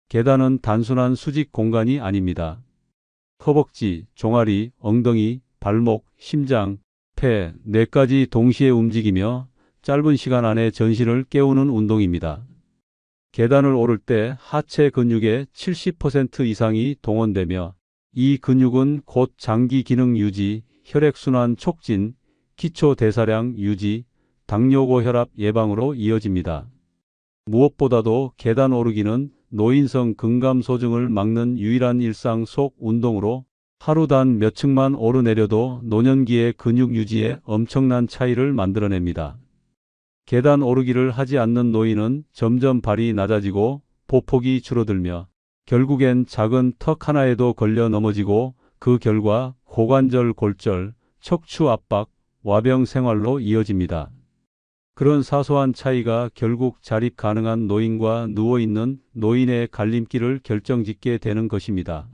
계단은 단순한 수직 공간이 아닙니다. 허벅지, 종아리, 엉덩이, 발목, 심장, 폐, 뇌까지 동시에 움직이며 짧은 시간 안에 전신을 깨우는 운동입니다. 계단을 오를 때 하체 근육의 70% 이상이 동원되며 이 근육은 곧 장기 기능 유지, 혈액순환 촉진, 기초 대사량 유지, 당뇨고혈압 예방으로 이어집니다. 무엇보다도 계단 오르기는 노인성 근감소증을 막는 유일한 일상 속 운동으로 하루 단 몇 층만 오르내려도 노년기의 근육 유지에 엄청난 차이를 만들어냅니다. 계단 오르기를 하지 않는 노인은 점점 발이 낮아지고 보폭이 줄어들며 결국엔 작은 턱 하나에도 걸려 넘어지고 그 결과 고관절 골절, 척추 압박, 와병 생활로 이어집니다. 그런 사소한 차이가 결국 자립 가능한 노인과 누워있는 노인의 갈림길을 결정짓게 되는 것입니다.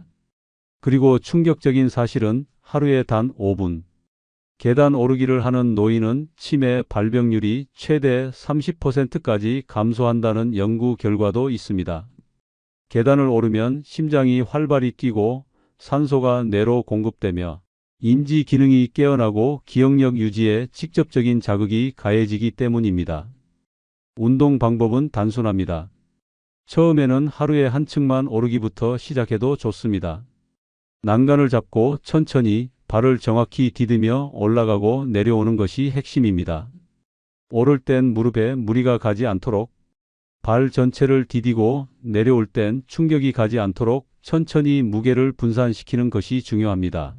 그리고 충격적인 사실은 하루에 단 5분 계단 오르기를 하는 노인은 치매 발병률이 최대 30%까지 감소한다는 연구 결과도 있습니다. 계단을 오르면 심장이 활발히 뛰고 산소가 뇌로 공급되며 인지 기능이 깨어나고 기억력 유지에 직접적인 자극이 가해지기 때문입니다. 운동 방법은 단순합니다. 처음에는 하루에 한 층만 오르기부터 시작해도 좋습니다. 난간을 잡고 천천히 발을 정확히 디디며 올라가고 내려오는 것이 핵심입니다. 오를 땐 무릎에 무리가 가지 않도록 발 전체를 디디고 내려올 땐 충격이 가지 않도록 천천히 무게를 분산시키는 것이 중요합니다.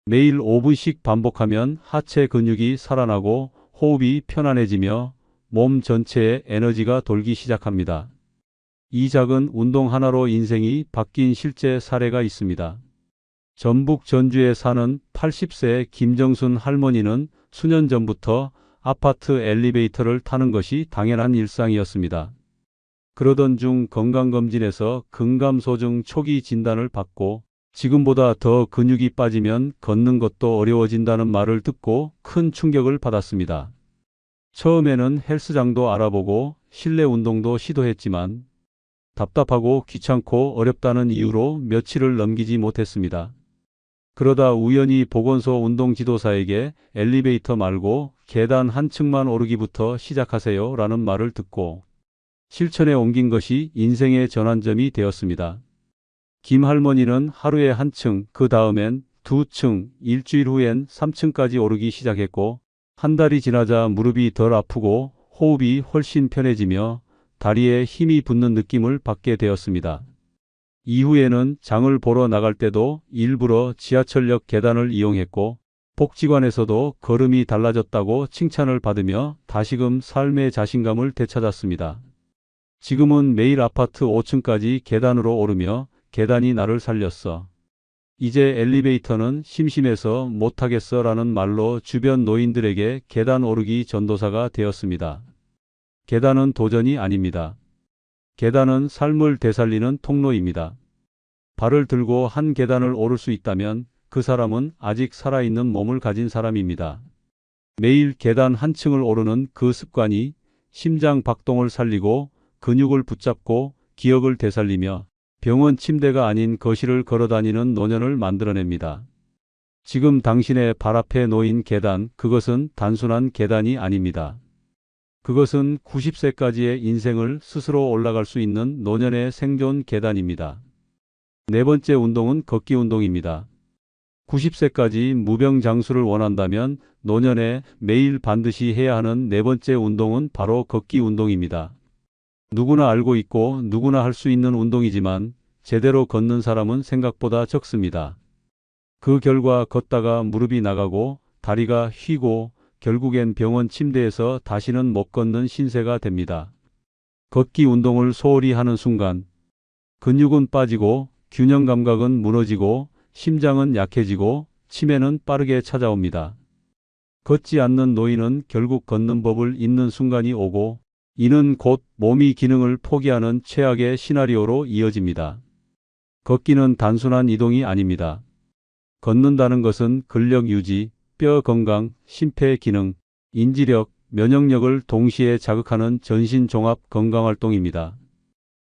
매일 5분씩 반복하면 하체 근육이 살아나고 호흡이 편안해지며 몸 전체에 에너지가 돌기 시작합니다. 이 작은 운동 하나로 인생이 바뀐 실제 사례가 있습니다. 전북 전주에 사는 80세 김정순 할머니는 수년 전부터 아파트 엘리베이터를 타는 것이 당연한 일상이었습니다. 그러던 중 건강검진에서 근감소증 초기 진단을 받고 지금보다 더 근육이 빠지면 걷는 것도 어려워진다는 말을 듣고 큰 충격을 받았습니다. 처음에는 헬스장도 알아보고 실내 운동도 시도했지만 답답하고 귀찮고 어렵다는 이유로 며칠을 넘기지 못했습니다. 그러다 우연히 보건소 운동지도사에게 엘리베이터 말고 계단 한 층만 오르기부터 시작하세요 라는 말을 듣고 실천에 옮긴 것이 인생의 전환점이 되었습니다. 김 할머니는 하루에 한 층, 그 다음엔 2층, 일주일 후엔 3층까지 오르기 시작했고 한 달이 지나자 무릎이 덜 아프고 호흡이 훨씬 편해지며 다리에 힘이 붙는 느낌을 받게 되었습니다. 이후에는 장을 보러 나갈 때도 일부러 지하철역 계단을 이용했고 복지관에서도 걸음이 달라졌다고 칭찬을 받으며 다시금 삶의 자신감을 되찾았습니다. 지금은 매일 아파트 5층까지 계단으로 오르며 계단이 나를 살렸어. 이제 엘리베이터는 심심해서 못하겠어 라는 말로 주변 노인들에게 계단 오르기 전도사가 되었습니다. 계단은 도전이 아닙니다. 계단은 삶을 되살리는 통로입니다. 발을 들고 한 계단을 오를 수 있다면 그 사람은 아직 살아있는 몸을 가진 사람입니다. 매일 계단 한 층을 오르는 그 습관이 심장 박동을 살리고 근육을 붙잡고 기억을 되살리며 병원 침대가 아닌 거실을 걸어다니는 노년을 만들어냅니다. 지금 당신의 발 앞에 놓인 계단, 그것은 단순한 계단이 아닙니다. 그것은 90세까지의 인생을 스스로 올라갈 수 있는 노년의 생존 계단입니다. 네 번째 운동은 걷기 운동입니다. 90세까지 무병장수를 원한다면 노년에 매일 반드시 해야 하는 네 번째 운동은 바로 걷기 운동입니다. 누구나 알고 있고 누구나 할 수 있는 운동이지만 제대로 걷는 사람은 생각보다 적습니다. 그 결과 걷다가 무릎이 나가고 다리가 휘고 결국엔 병원 침대에서 다시는 못 걷는 신세가 됩니다. 걷기 운동을 소홀히 하는 순간 근육은 빠지고 균형 감각은 무너지고 심장은 약해지고 치매는 빠르게 찾아옵니다. 걷지 않는 노인은 결국 걷는 법을 잊는 순간이 오고 이는 곧 몸이 기능을 포기하는 최악의 시나리오로 이어집니다. 걷기는 단순한 이동이 아닙니다. 걷는다는 것은 근력 유지, 뼈 건강, 심폐 기능, 인지력, 면역력을 동시에 자극하는 전신 종합 건강활동입니다.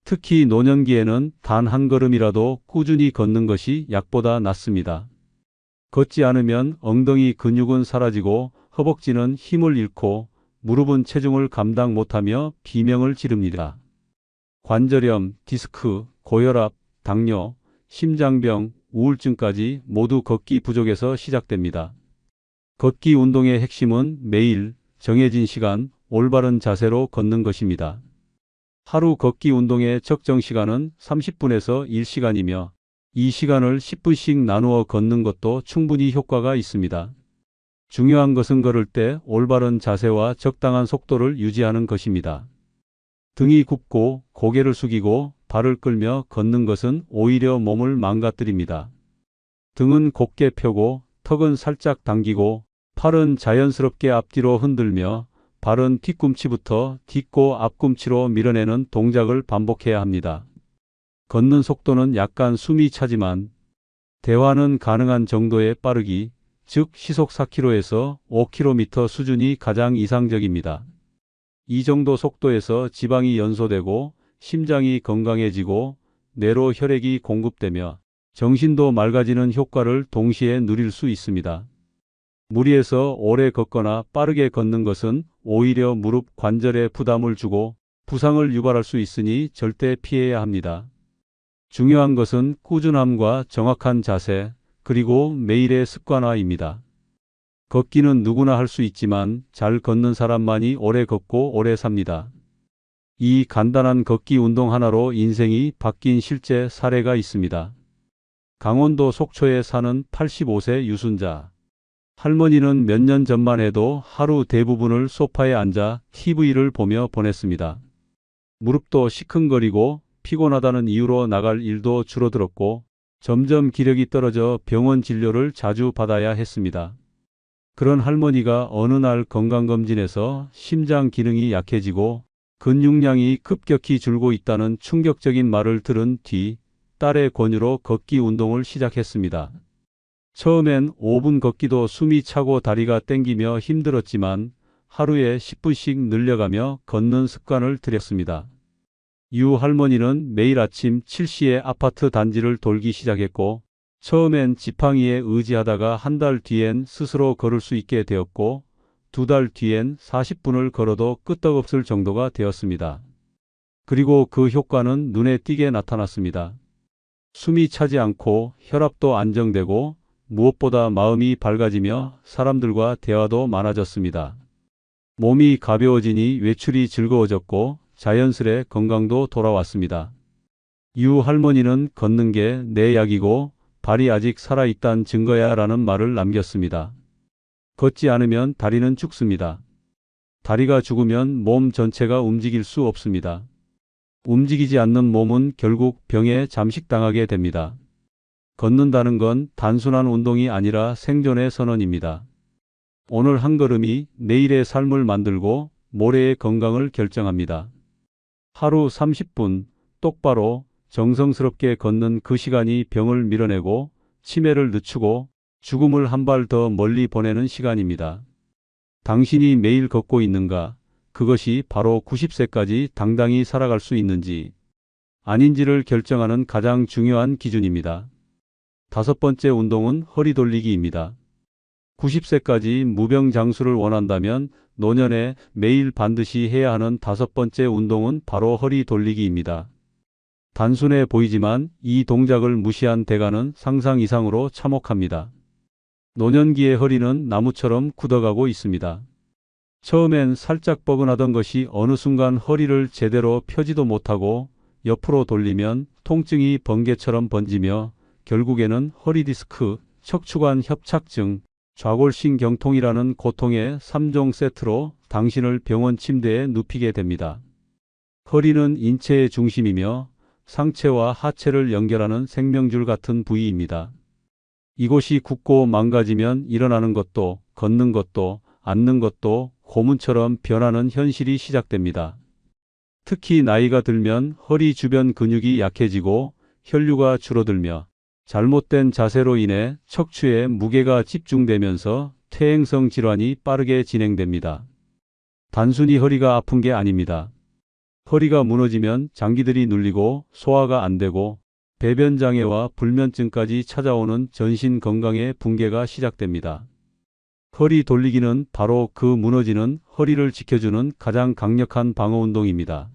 특히 노년기에는 단 한 걸음이라도 꾸준히 걷는 것이 약보다 낫습니다. 걷지 않으면 엉덩이 근육은 사라지고 허벅지는 힘을 잃고 무릎은 체중을 감당 못하며 비명을 지릅니다. 관절염, 디스크, 고혈압, 당뇨, 심장병, 우울증까지 모두 걷기 부족에서 시작됩니다. 걷기 운동의 핵심은 매일 정해진 시간, 올바른 자세로 걷는 것입니다. 하루 걷기 운동의 적정 시간은 30분에서 1시간이며 이 시간을 10분씩 나누어 걷는 것도 충분히 효과가 있습니다. 중요한 것은 걸을 때 올바른 자세와 적당한 속도를 유지하는 것입니다. 등이 굽고 고개를 숙이고 발을 끌며 걷는 것은 오히려 몸을 망가뜨립니다. 등은 곧게 펴고 턱은 살짝 당기고 팔은 자연스럽게 앞뒤로 흔들며 발은 뒤꿈치부터 딛고 앞꿈치로 밀어내는 동작을 반복해야 합니다. 걷는 속도는 약간 숨이 차지만 대화는 가능한 정도의 빠르기, 즉 시속 4km에서 5km 수준이 가장 이상적입니다. 이 정도 속도에서 지방이 연소되고 심장이 건강해지고 뇌로 혈액이 공급되며 정신도 맑아지는 효과를 동시에 누릴 수 있습니다. 무리해서 오래 걷거나 빠르게 걷는 것은 오히려 무릎 관절에 부담을 주고 부상을 유발할 수 있으니 절대 피해야 합니다. 중요한 것은 꾸준함과 정확한 자세, 그리고 매일의 습관화입니다. 걷기는 누구나 할 수 있지만 잘 걷는 사람만이 오래 걷고 오래 삽니다. 이 간단한 걷기 운동 하나로 인생이 바뀐 실제 사례가 있습니다. 강원도 속초에 사는 85세 유순자. 할머니는 몇 년 전만 해도 하루 대부분을 소파에 앉아 TV를 보며 보냈습니다. 무릎도 시큰거리고 피곤하다는 이유로 나갈 일도 줄어들었고 점점 기력이 떨어져 병원 진료를 자주 받아야 했습니다. 그런 할머니가 어느 날 건강검진에서 심장 기능이 약해지고 근육량이 급격히 줄고 있다는 충격적인 말을 들은 뒤 딸의 권유로 걷기 운동을 시작했습니다. 처음엔 5분 걷기도 숨이 차고 다리가 땡기며 힘들었지만 하루에 10분씩 늘려가며 걷는 습관을 들였습니다. 유 할머니는 매일 아침 7시에 아파트 단지를 돌기 시작했고 처음엔 지팡이에 의지하다가 한 달 뒤엔 스스로 걸을 수 있게 되었고 2달 뒤엔 40분을 걸어도 끄떡없을 정도가 되었습니다. 그리고 그 효과는 눈에 띄게 나타났습니다. 숨이 차지 않고 혈압도 안정되고 무엇보다 마음이 밝아지며 사람들과 대화도 많아졌습니다. 몸이 가벼워지니 외출이 즐거워졌고 자연스레 건강도 돌아왔습니다. 유 할머니는 걷는 게 내 약이고 발이 아직 살아있단 증거야 라는 말을 남겼습니다. 걷지 않으면 다리는 죽습니다. 다리가 죽으면 몸 전체가 움직일 수 없습니다. 움직이지 않는 몸은 결국 병에 잠식당하게 됩니다. 걷는다는 건 단순한 운동이 아니라 생존의 선언입니다. 오늘 한 걸음이 내일의 삶을 만들고 모레의 건강을 결정합니다. 하루 30분 똑바로 정성스럽게 걷는 그 시간이 병을 밀어내고 치매를 늦추고 죽음을 한 발 더 멀리 보내는 시간입니다. 당신이 매일 걷고 있는가? 그것이 바로 90세까지 당당히 살아갈 수 있는지 아닌지를 결정하는 가장 중요한 기준입니다. 5번째 운동은 허리 돌리기입니다. 90세까지 무병장수를 원한다면 노년에 매일 반드시 해야 하는 5번째 운동은 바로 허리 돌리기입니다. 단순해 보이지만 이 동작을 무시한 대가는 상상 이상으로 참혹합니다. 노년기의 허리는 나무처럼 굳어가고 있습니다. 처음엔 살짝 뻐근하던 것이 어느 순간 허리를 제대로 펴지도 못하고 옆으로 돌리면 통증이 번개처럼 번지며 결국에는 허리디스크, 척추관 협착증, 좌골신경통이라는 고통의 3종 세트로 당신을 병원 침대에 눕히게 됩니다. 허리는 인체의 중심이며 상체와 하체를 연결하는 생명줄 같은 부위입니다. 이곳이 굳고 망가지면 일어나는 것도 걷는 것도 앉는 것도 고문처럼 변하는 현실이 시작됩니다. 특히 나이가 들면 허리 주변 근육이 약해지고 혈류가 줄어들며 잘못된 자세로 인해 척추에 무게가 집중되면서 퇴행성 질환이 빠르게 진행됩니다. 단순히 허리가 아픈 게 아닙니다. 허리가 무너지면 장기들이 눌리고 소화가 안 되고 배변 장애와 불면증까지 찾아오는 전신 건강의 붕괴가 시작됩니다. 허리 돌리기는 바로 그 무너지는 허리를 지켜주는 가장 강력한 방어 운동입니다.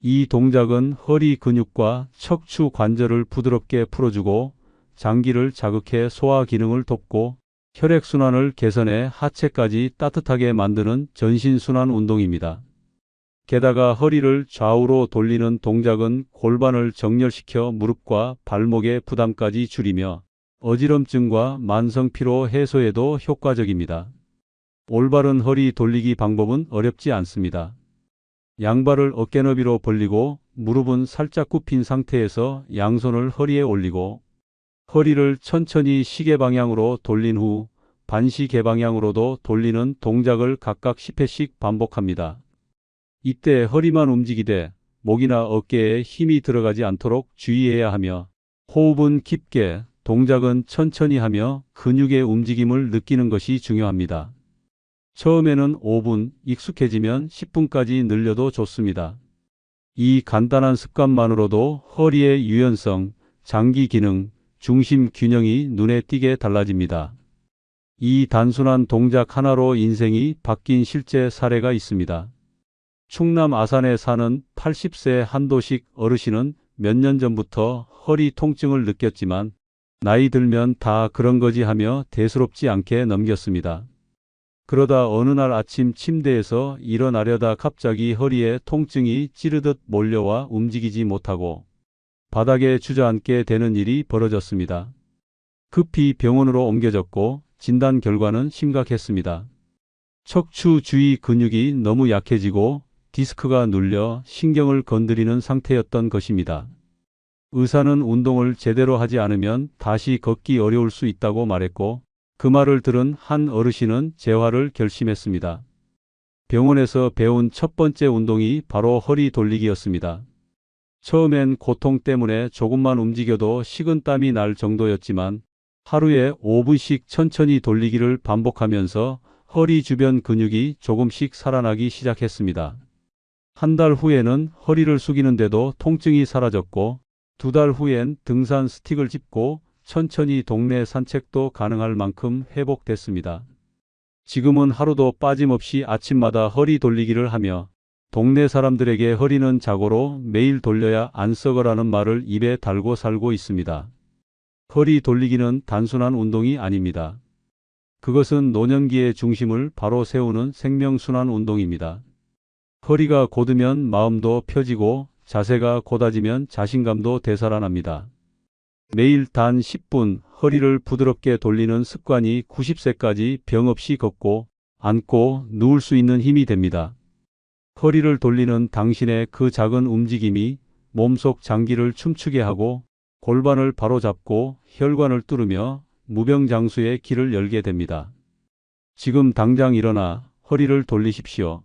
이 동작은 허리 근육과 척추 관절을 부드럽게 풀어주고 장기를 자극해 소화 기능을 돕고 혈액순환을 개선해 하체까지 따뜻하게 만드는 전신순환 운동입니다. 게다가 허리를 좌우로 돌리는 동작은 골반을 정렬시켜 무릎과 발목의 부담까지 줄이며 어지럼증과 만성피로 해소에도 효과적입니다. 올바른 허리 돌리기 방법은 어렵지 않습니다. 양발을 어깨 너비로 벌리고 무릎은 살짝 굽힌 상태에서 양손을 허리에 올리고 허리를 천천히 시계 방향으로 돌린 후 반시계 방향으로도 돌리는 동작을 각각 10회씩 반복합니다. 이때 허리만 움직이되 목이나 어깨에 힘이 들어가지 않도록 주의해야 하며 호흡은 깊게, 동작은 천천히 하며 근육의 움직임을 느끼는 것이 중요합니다. 처음에는 5분, 익숙해지면 10분까지 늘려도 좋습니다. 이 간단한 습관만으로도 허리의 유연성, 장기 기능, 중심 균형이 눈에 띄게 달라집니다. 이 단순한 동작 하나로 인생이 바뀐 실제 사례가 있습니다. 충남 아산에 사는 80세 한도식 어르신은 몇 년 전부터 허리 통증을 느꼈지만 나이 들면 다 그런 거지 하며 대수롭지 않게 넘겼습니다. 그러다 어느 날 아침 침대에서 일어나려다 갑자기 허리에 통증이 찌르듯 몰려와 움직이지 못하고 바닥에 주저앉게 되는 일이 벌어졌습니다. 급히 병원으로 옮겨졌고 진단 결과는 심각했습니다. 척추 주위 근육이 너무 약해지고 디스크가 눌려 신경을 건드리는 상태였던 것입니다. 의사는 운동을 제대로 하지 않으면 다시 걷기 어려울 수 있다고 말했고 그 말을 들은 한 어르신은 재활을 결심했습니다. 병원에서 배운 첫 번째 운동이 바로 허리 돌리기였습니다. 처음엔 고통 때문에 조금만 움직여도 식은땀이 날 정도였지만 하루에 5분씩 천천히 돌리기를 반복하면서 허리 주변 근육이 조금씩 살아나기 시작했습니다. 한 달 후에는 허리를 숙이는데도 통증이 사라졌고 2달 후엔 등산 스틱을 짚고 천천히 동네 산책도 가능할 만큼 회복됐습니다. 지금은 하루도 빠짐없이 아침마다 허리 돌리기를 하며 동네 사람들에게 허리는 자고로 매일 돌려야 안 썩어라는 말을 입에 달고 살고 있습니다. 허리 돌리기는 단순한 운동이 아닙니다. 그것은 노년기의 중심을 바로 세우는 생명순환 운동입니다. 허리가 곧으면 마음도 펴지고 자세가 곧아지면 자신감도 되살아납니다. 매일 단 10분 허리를 부드럽게 돌리는 습관이 90세까지 병 없이 걷고 앉고 누울 수 있는 힘이 됩니다. 허리를 돌리는 당신의 그 작은 움직임이 몸속 장기를 춤추게 하고 골반을 바로잡고 혈관을 뚫으며 무병장수의 길을 열게 됩니다. 지금 당장 일어나 허리를 돌리십시오.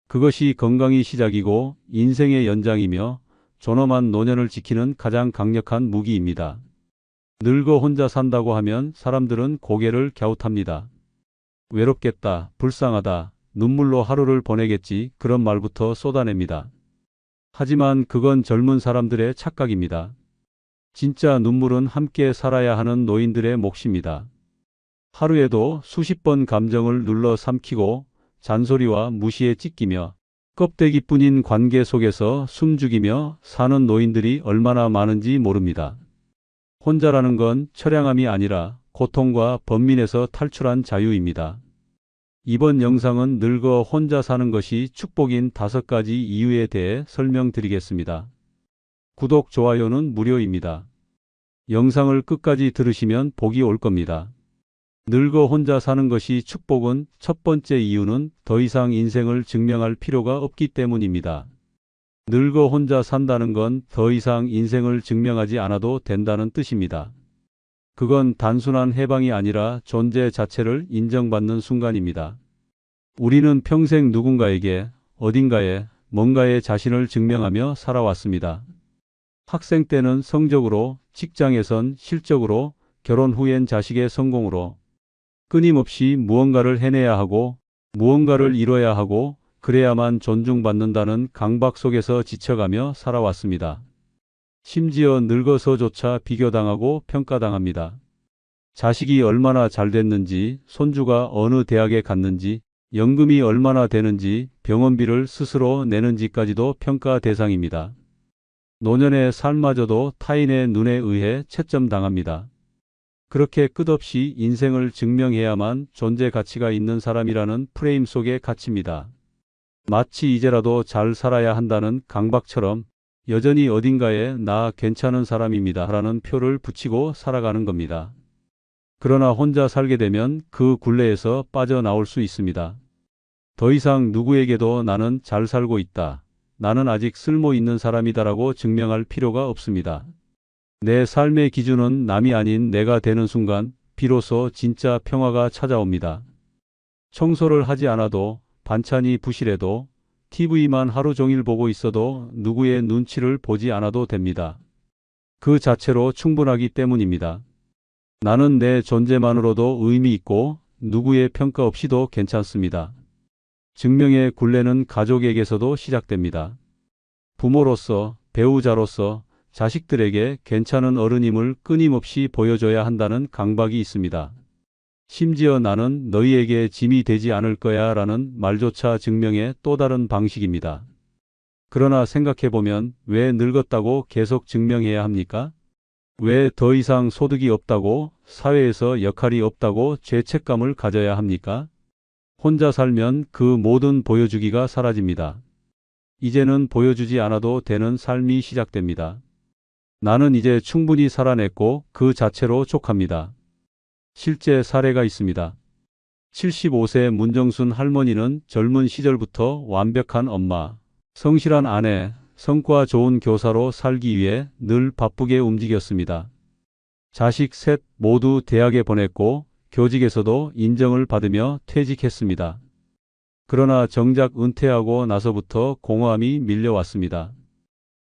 그것이 건강이 시작이고 인생의 연장이며 존엄한 노년을 지키는 가장 강력한 무기입니다. 늙어 혼자 산다고 하면 사람들은 고개를 갸웃합니다. 외롭겠다, 불쌍하다, 눈물로 하루를 보내겠지 그런 말부터 쏟아냅니다. 하지만 그건 젊은 사람들의 착각입니다. 진짜 눈물은 함께 살아야 하는 노인들의 몫입니다. 하루에도 수십 번 감정을 눌러 삼키고 잔소리와 무시에 찢기며 껍데기뿐인 관계 속에서 숨죽이며 사는 노인들이 얼마나 많은지 모릅니다. 혼자라는 건 처량함이 아니라 고통과 번민에서 탈출한 자유입니다. 이번 영상은 늙어 혼자 사는 것이 축복인 5가지 이유에 대해 설명드리겠습니다. 구독, 좋아요는 무료입니다. 영상을 끝까지 들으시면 복이 올 겁니다. 늙어 혼자 사는 것이 축복은 첫 번째 이유는 더 이상 인생을 증명할 필요가 없기 때문입니다. 늙어 혼자 산다는 건 더 이상 인생을 증명하지 않아도 된다는 뜻입니다. 그건 단순한 해방이 아니라 존재 자체를 인정받는 순간입니다. 우리는 평생 누군가에게, 어딘가에, 뭔가에 자신을 증명하며 살아왔습니다. 학생 때는 성적으로, 직장에선 실적으로, 결혼 후엔 자식의 성공으로 끊임없이 무언가를 해내야 하고 무언가를 이뤄야 하고 그래야만 존중받는다는 강박 속에서 지쳐가며 살아왔습니다. 심지어 늙어서조차 비교당하고 평가당합니다. 자식이 얼마나 잘 됐는지, 손주가 어느 대학에 갔는지, 연금이 얼마나 되는지, 병원비를 스스로 내는지까지도 평가 대상입니다. 노년의 삶마저도 타인의 눈에 의해 채점당합니다. 그렇게 끝없이 인생을 증명해야만 존재 가치가 있는 사람이라는 프레임 속에 갇힙니다. 마치 이제라도 잘 살아야 한다는 강박처럼 여전히 어딘가에 나 괜찮은 사람입니다 라는 표를 붙이고 살아가는 겁니다. 그러나 혼자 살게 되면 그 굴레에서 빠져나올 수 있습니다. 더 이상 누구에게도 나는 잘 살고 있다. 나는 아직 쓸모 있는 사람이다라고 증명할 필요가 없습니다. 내 삶의 기준은 남이 아닌 내가 되는 순간 비로소 진짜 평화가 찾아옵니다. 청소를 하지 않아도, 반찬이 부실해도, TV만 하루 종일 보고 있어도 누구의 눈치를 보지 않아도 됩니다. 그 자체로 충분하기 때문입니다. 나는 내 존재만으로도 의미 있고 누구의 평가 없이도 괜찮습니다. 증명의 굴레는 가족에게서도 시작됩니다. 부모로서, 배우자로서 자식들에게 괜찮은 어른임을 끊임없이 보여줘야 한다는 강박이 있습니다. 심지어 나는 너희에게 짐이 되지 않을 거야 라는 말조차 증명의 또 다른 방식입니다. 그러나 생각해보면 왜 늙었다고 계속 증명해야 합니까? 왜 더 이상 소득이 없다고, 사회에서 역할이 없다고 죄책감을 가져야 합니까? 혼자 살면 그 모든 보여주기가 사라집니다. 이제는 보여주지 않아도 되는 삶이 시작됩니다. 나는 이제 충분히 살아냈고 그 자체로 족합니다. 실제 사례가 있습니다. 75세 문정순 할머니는 젊은 시절부터 완벽한 엄마, 성실한 아내, 성과 좋은 교사로 살기 위해 늘 바쁘게 움직였습니다. 자식 셋 모두 대학에 보냈고 교직에서도 인정을 받으며 퇴직했습니다. 그러나 정작 은퇴하고 나서부터 공허함이 밀려왔습니다.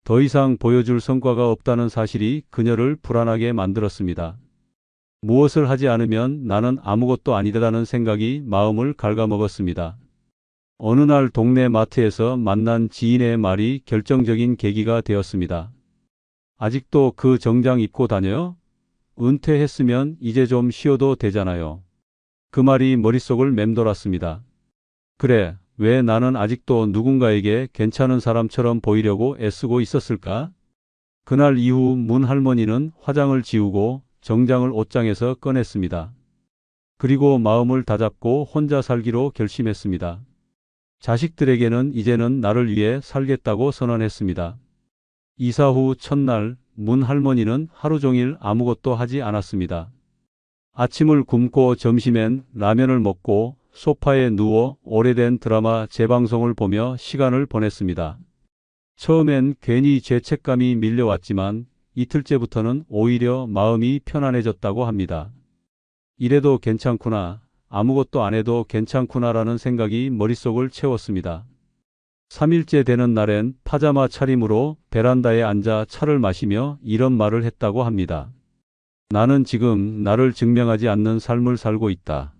더 이상 보여줄 성과가 없다는 사실이 그녀를 불안하게 만들었습니다. 무엇을 하지 않으면 나는 아무것도 아니다라는 생각이 마음을 갉아먹었습니다. 어느 날 동네 마트에서 만난 지인의 말이 결정적인 계기가 되었습니다. 아직도 그 정장 입고 다녀요? 은퇴했으면 이제 좀 쉬어도 되잖아요. 그 말이 머릿속을 맴돌았습니다. 그래, 왜 나는 아직도 누군가에게 괜찮은 사람처럼 보이려고 애쓰고 있었을까? 그날 이후 문 할머니는 화장을 지우고 정장을 옷장에서 꺼냈습니다. 그리고 마음을 다잡고 혼자 살기로 결심했습니다. 자식들에게는 이제는 나를 위해 살겠다고 선언했습니다. 이사 후 첫날 문 할머니는 하루 종일 아무것도 하지 않았습니다. 아침을 굶고 점심엔 라면을 먹고 소파에 누워 오래된 드라마 재방송을 보며 시간을 보냈습니다. 처음엔 괜히 죄책감이 밀려왔지만 이틀째부터는 오히려 마음이 편안해졌다고 합니다. 이래도 괜찮구나, 아무것도 안 해도 괜찮구나라는 생각이 머릿속을 채웠습니다. 3일째 되는 날엔 파자마 차림으로 베란다에 앉아 차를 마시며 이런 말을 했다고 합니다. 나는 지금 나를 증명하지 않는 삶을 살고 있다.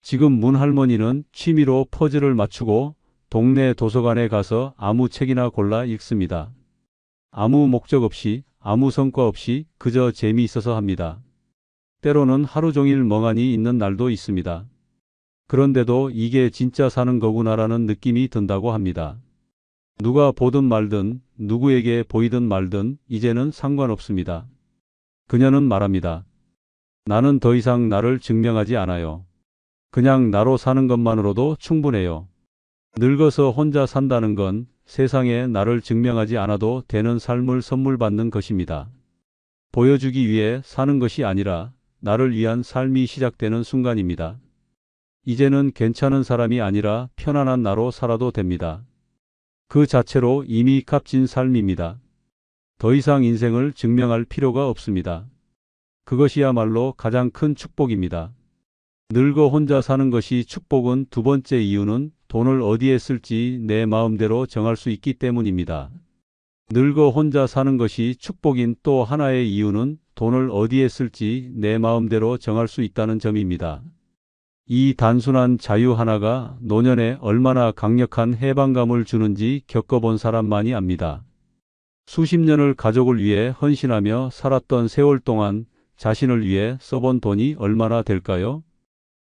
지금 문 할머니는 취미로 퍼즐을 맞추고 동네 도서관에 가서 아무 책이나 골라 읽습니다. 아무 목적 없이, 아무 성과 없이 그저 재미있어서 합니다. 때로는 하루 종일 멍하니 있는 날도 있습니다. 그런데도 이게 진짜 사는 거구나라는 느낌이 든다고 합니다. 누가 보든 말든 누구에게 보이든 말든 이제는 상관없습니다. 그녀는 말합니다. 나는 더 이상 나를 증명하지 않아요. 그냥 나로 사는 것만으로도 충분해요. 늙어서 혼자 산다는 건 세상에 나를 증명하지 않아도 되는 삶을 선물 받는 것입니다. 보여주기 위해 사는 것이 아니라 나를 위한 삶이 시작되는 순간입니다. 이제는 괜찮은 사람이 아니라 편안한 나로 살아도 됩니다. 그 자체로 이미 값진 삶입니다. 더 이상 인생을 증명할 필요가 없습니다. 그것이야말로 가장 큰 축복입니다. 늙어 혼자 사는 것이 축복은 두 번째 이유는 돈을 어디에 쓸지 내 마음대로 정할 수 있기 때문입니다. 늙어 혼자 사는 것이 축복인 또 하나의 이유는 돈을 어디에 쓸지 내 마음대로 정할 수 있다는 점입니다. 이 단순한 자유 하나가 노년에 얼마나 강력한 해방감을 주는지 겪어본 사람만이 압니다. 수십 년을 가족을 위해 헌신하며 살았던 세월 동안 자신을 위해 써본 돈이 얼마나 될까요?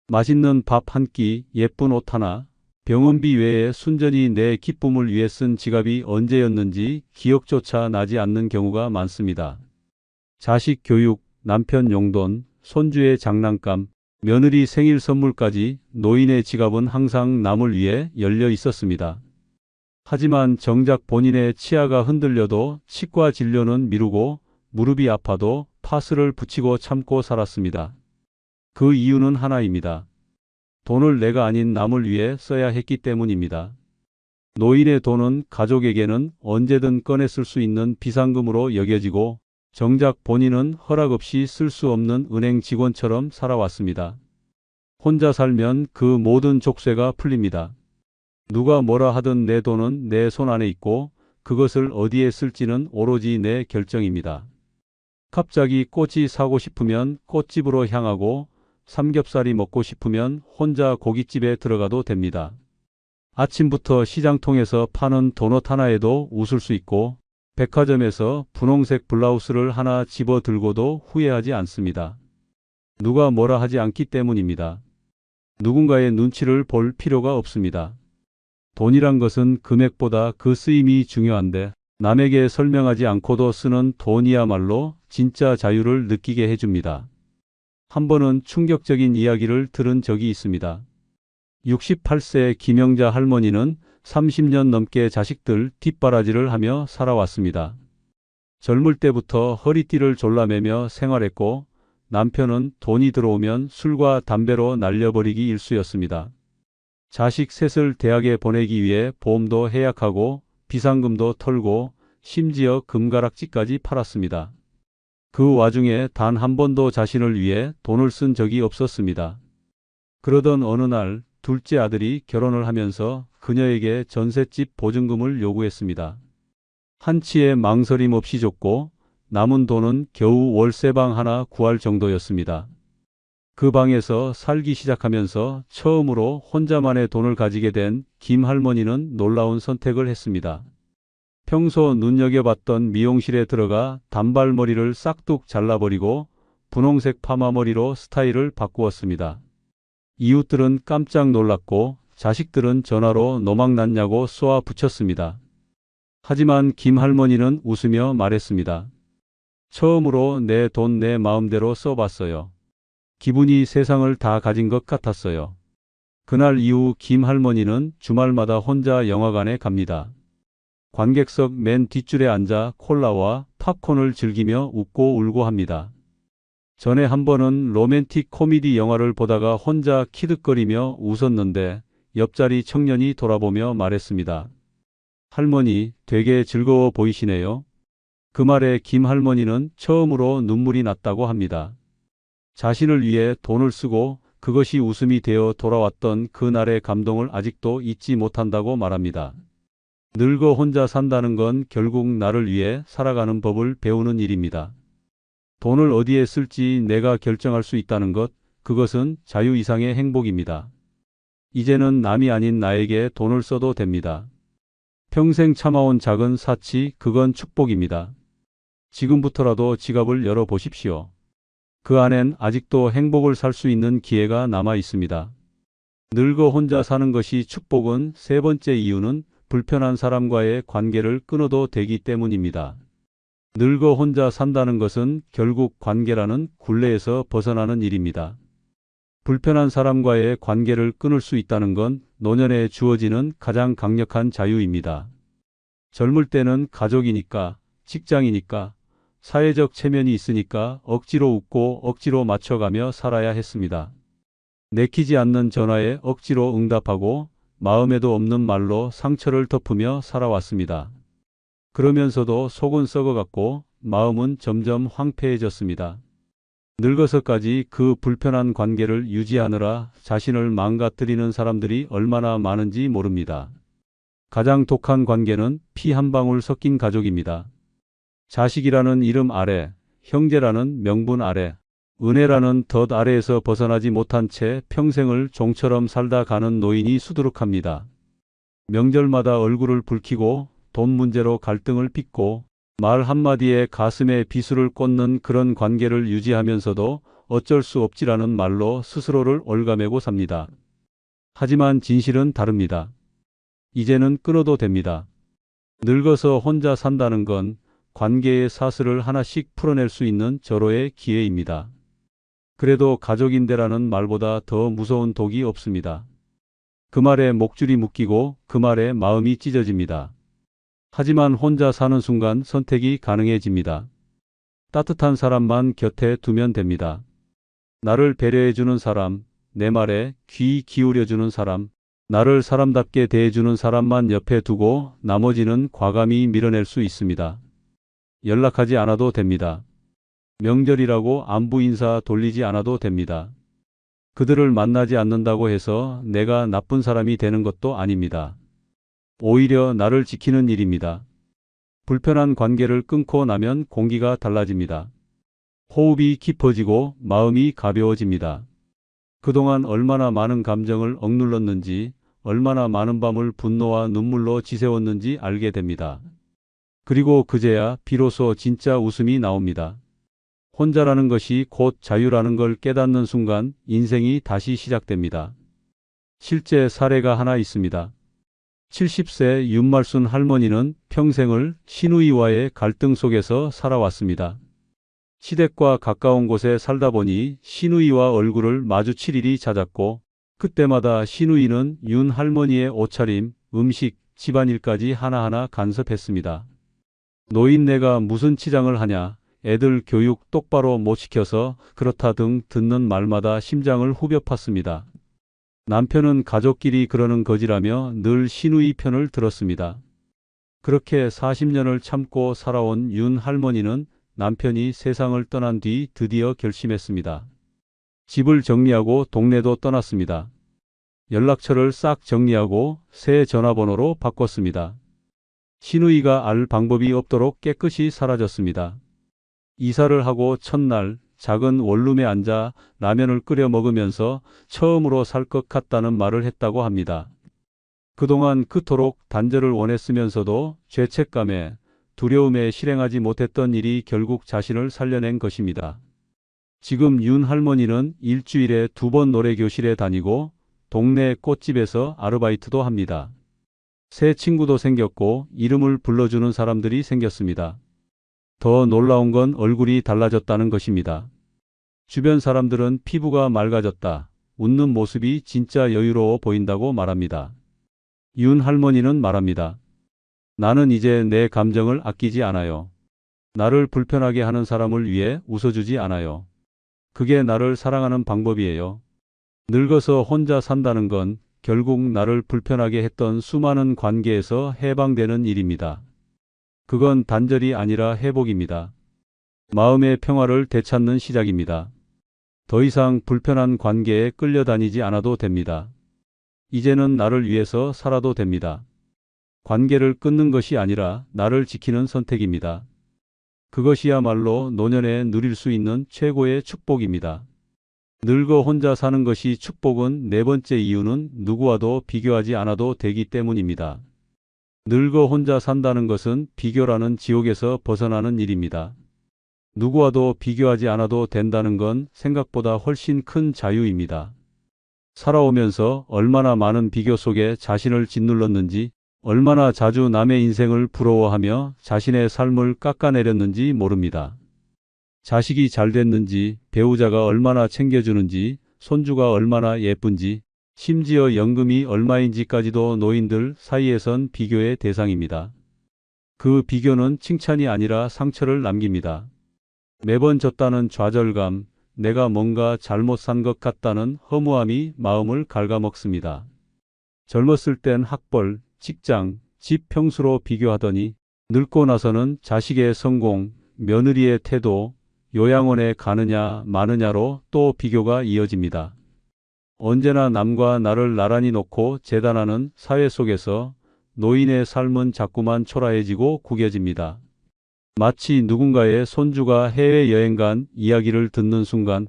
맛있는 밥 한 끼, 예쁜 옷 하나, 병원비 외에 순전히 내 기쁨을 위해 쓴 지갑이 언제였는지 기억조차 나지 않는 경우가 많습니다. 자식 교육, 남편 용돈, 손주의 장난감, 며느리 생일 선물까지 노인의 지갑은 항상 남을 위해 열려 있었습니다. 하지만 정작 본인의 치아가 흔들려도 치과 진료는 미루고 무릎이 아파도 파스를 붙이고 참고 살았습니다. 그 이유는 하나입니다. 돈을 내가 아닌 남을 위해 써야 했기 때문입니다. 노인의 돈은 가족에게는 언제든 꺼내 쓸 수 있는 비상금으로 여겨지고 정작 본인은 허락 없이 쓸 수 없는 은행 직원처럼 살아왔습니다. 혼자 살면 그 모든 족쇄가 풀립니다. 누가 뭐라 하든 내 돈은 내 손 안에 있고 그것을 어디에 쓸지는 오로지 내 결정입니다. 갑자기 꽃이 사고 싶으면 꽃집으로 향하고 삼겹살이 먹고 싶으면 혼자 고깃집에 들어가도 됩니다. 아침부터 시장통에서 파는 도넛 하나에도 웃을 수 있고 백화점에서 분홍색 블라우스를 하나 집어 들고도 후회하지 않습니다. 누가 뭐라 하지 않기 때문입니다. 누군가의 눈치를 볼 필요가 없습니다. 돈이란 것은 금액보다 그 쓰임이 중요한데 남에게 설명하지 않고도 쓰는 돈이야말로 진짜 자유를 느끼게 해줍니다. 한 번은 충격적인 이야기를 들은 적이 있습니다. 68세 김영자 할머니는 30년 넘게 자식들 뒷바라지를 하며 살아왔습니다. 젊을 때부터 허리띠를 졸라매며 생활했고 남편은 돈이 들어오면 술과 담배로 날려버리기 일쑤였습니다. 자식 셋을 대학에 보내기 위해 보험도 해약하고 비상금도 털고 심지어 금가락지까지 팔았습니다. 그 와중에 단 한 번도 자신을 위해 돈을 쓴 적이 없었습니다. 그러던 어느 날 둘째 아들이 결혼을 하면서 그녀에게 전셋집 보증금을 요구했습니다. 한치의 망설임 없이 줬고 남은 돈은 겨우 월세방 하나 구할 정도였습니다. 그 방에서 살기 시작하면서 처음으로 혼자만의 돈을 가지게 된 김 할머니는 놀라운 선택을 했습니다. 평소 눈여겨봤던 미용실에 들어가 단발머리를 싹둑 잘라버리고 분홍색 파마머리로 스타일을 바꾸었습니다. 이웃들은 깜짝 놀랐고 자식들은 전화로 노망났냐고 쏘아 붙였습니다. 하지만 김 할머니는 웃으며 말했습니다. 처음으로 내 돈 내 마음대로 써봤어요. 기분이 세상을 다 가진 것 같았어요. 그날 이후 김 할머니는 주말마다 혼자 영화관에 갑니다. 관객석 맨 뒷줄에 앉아 콜라와 팝콘을 즐기며 웃고 울고 합니다. 전에 한 번은 로맨틱 코미디 영화를 보다가 혼자 키득거리며 웃었는데 옆자리 청년이 돌아보며 말했습니다. 할머니, 되게 즐거워 보이시네요. 그 말에 김 할머니는 처음으로 눈물이 났다고 합니다. 자신을 위해 돈을 쓰고 그것이 웃음이 되어 돌아왔던 그날의 감동을 아직도 잊지 못한다고 말합니다. 늙어 혼자 산다는 건 결국 나를 위해 살아가는 법을 배우는 일입니다. 돈을 어디에 쓸지 내가 결정할 수 있다는 것, 그것은 자유 이상의 행복입니다. 이제는 남이 아닌 나에게 돈을 써도 됩니다. 평생 참아온 작은 사치, 그건 축복입니다. 지금부터라도 지갑을 열어보십시오. 그 안엔 아직도 행복을 살 수 있는 기회가 남아 있습니다. 늙어 혼자 사는 것이 축복은 세 번째 이유는 불편한 사람과의 관계를 끊어도 되기 때문입니다. 늙어 혼자 산다는 것은 결국 관계라는 굴레에서 벗어나는 일입니다. 불편한 사람과의 관계를 끊을 수 있다는 건 노년에 주어지는 가장 강력한 자유입니다. 젊을 때는 가족이니까, 직장이니까, 사회적 체면이 있으니까 억지로 웃고 억지로 맞춰가며 살아야 했습니다. 내키지 않는 전화에 억지로 응답하고 마음에도 없는 말로 상처를 덮으며 살아왔습니다. 그러면서도 속은 썩어갔고 마음은 점점 황폐해졌습니다. 늙어서까지 그 불편한 관계를 유지하느라 자신을 망가뜨리는 사람들이 얼마나 많은지 모릅니다. 가장 독한 관계는 피 한 방울 섞인 가족입니다. 자식이라는 이름 아래, 형제라는 명분 아래, 은혜라는 덫 아래에서 벗어나지 못한 채 평생을 종처럼 살다 가는 노인이 수두룩합니다. 명절마다 얼굴을 붉히고 돈 문제로 갈등을 빚고 말 한마디에 가슴에 비수를 꽂는 그런 관계를 유지하면서도 어쩔 수 없지라는 말로 스스로를 올가매고 삽니다. 하지만 진실은 다릅니다. 이제는 끊어도 됩니다. 늙어서 혼자 산다는 건 관계의 사슬을 하나씩 풀어낼 수 있는 절호의 기회입니다. 그래도 가족인데라는 말보다 더 무서운 독이 없습니다. 그 말에 목줄이 묶이고 그 말에 마음이 찢어집니다. 하지만 혼자 사는 순간 선택이 가능해집니다. 따뜻한 사람만 곁에 두면 됩니다. 나를 배려해주는 사람, 내 말에 귀 기울여주는 사람, 나를 사람답게 대해주는 사람만 옆에 두고 나머지는 과감히 밀어낼 수 있습니다. 연락하지 않아도 됩니다. 명절이라고 안부 인사 돌리지 않아도 됩니다. 그들을 만나지 않는다고 해서 내가 나쁜 사람이 되는 것도 아닙니다. 오히려 나를 지키는 일입니다. 불편한 관계를 끊고 나면 공기가 달라집니다. 호흡이 깊어지고 마음이 가벼워집니다. 그동안 얼마나 많은 감정을 억눌렀는지, 얼마나 많은 밤을 분노와 눈물로 지새웠는지 알게 됩니다. 그리고 그제야 비로소 진짜 웃음이 나옵니다. 혼자라는 것이 곧 자유라는 걸 깨닫는 순간 인생이 다시 시작됩니다. 실제 사례가 하나 있습니다. 70세 윤말순 할머니는 평생을 시누이와의 갈등 속에서 살아왔습니다. 시댁과 가까운 곳에 살다 보니 시누이와 얼굴을 마주칠 일이 잦았고 그때마다 시누이는 윤 할머니의 옷차림, 음식, 집안일까지 하나하나 간섭했습니다. 노인네가 무슨 치장을 하냐, 애들 교육 똑바로 못 시켜서 그렇다 등 듣는 말마다 심장을 후벼 팠습니다. 남편은 가족끼리 그러는 거지라며 늘 시누이 편을 들었습니다. 그렇게 40년을 참고 살아온 윤 할머니는 남편이 세상을 떠난 뒤 드디어 결심했습니다. 집을 정리하고 동네도 떠났습니다. 연락처를 싹 정리하고 새 전화번호로 바꿨습니다. 시누이가 알 방법이 없도록 깨끗이 사라졌습니다. 이사를 하고 첫날 작은 원룸에 앉아 라면을 끓여 먹으면서 처음으로 살 것 같다는 말을 했다고 합니다. 그동안 그토록 단절을 원했으면서도 죄책감에 두려움에 실행하지 못했던 일이 결국 자신을 살려낸 것입니다. 지금 윤 할머니는 일주일에 2번 노래교실에 다니고 동네 꽃집에서 아르바이트도 합니다. 새 친구도 생겼고 이름을 불러주는 사람들이 생겼습니다. 더 놀라운 건 얼굴이 달라졌다는 것입니다. 주변 사람들은 피부가 맑아졌다, 웃는 모습이 진짜 여유로워 보인다고 말합니다. 윤 할머니는 말합니다. 나는 이제 내 감정을 아끼지 않아요. 나를 불편하게 하는 사람을 위해 웃어주지 않아요. 그게 나를 사랑하는 방법이에요. 늙어서 혼자 산다는 건 결국 나를 불편하게 했던 수많은 관계에서 해방되는 일입니다. 그건 단절이 아니라 회복입니다. 마음의 평화를 되찾는 시작입니다. 더 이상 불편한 관계에 끌려다니지 않아도 됩니다. 이제는 나를 위해서 살아도 됩니다. 관계를 끊는 것이 아니라 나를 지키는 선택입니다. 그것이야말로 노년에 누릴 수 있는 최고의 축복입니다. 늙어 혼자 사는 것이 축복은 네 번째 이유는 누구와도 비교하지 않아도 되기 때문입니다. 늙어 혼자 산다는 것은 비교라는 지옥에서 벗어나는 일입니다. 누구와도 비교하지 않아도 된다는 건 생각보다 훨씬 큰 자유입니다. 살아오면서 얼마나 많은 비교 속에 자신을 짓눌렀는지, 얼마나 자주 남의 인생을 부러워하며 자신의 삶을 깎아내렸는지 모릅니다. 자식이 잘 됐는지, 배우자가 얼마나 챙겨주는지, 손주가 얼마나 예쁜지, 심지어 연금이 얼마인지까지도 노인들 사이에선 비교의 대상입니다. 그 비교는 칭찬이 아니라 상처를 남깁니다. 매번 졌다는 좌절감, 내가 뭔가 잘못 산 것 같다는 허무함이 마음을 갉아먹습니다. 젊었을 땐 학벌, 직장, 집 평수로 비교하더니 늙고 나서는 자식의 성공, 며느리의 태도, 요양원에 가느냐 마느냐로 또 비교가 이어집니다. 언제나 남과 나를 나란히 놓고 재단하는 사회 속에서 노인의 삶은 자꾸만 초라해지고 구겨집니다. 마치 누군가의 손주가 해외여행 간 이야기를 듣는 순간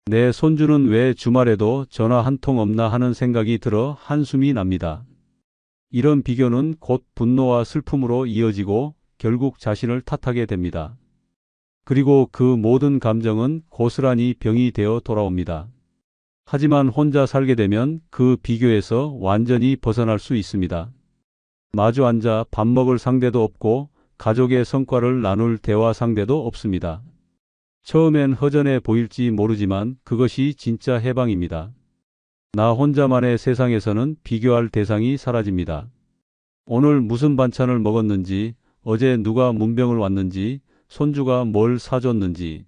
내 손주는 왜 주말에도 전화 한 통 없나 하는 생각이 들어 한숨이 납니다. 이런 비교는 곧 분노와 슬픔으로 이어지고 결국 자신을 탓하게 됩니다. 그리고 그 모든 감정은 고스란히 병이 되어 돌아옵니다. 하지만 혼자 살게 되면 그 비교에서 완전히 벗어날 수 있습니다. 마주 앉아 밥 먹을 상대도 없고 가족의 성과를 나눌 대화 상대도 없습니다. 처음엔 허전해 보일지 모르지만 그것이 진짜 해방입니다. 나 혼자만의 세상에서는 비교할 대상이 사라집니다. 오늘 무슨 반찬을 먹었는지, 어제 누가 문병을 왔는지, 손주가 뭘 사줬는지,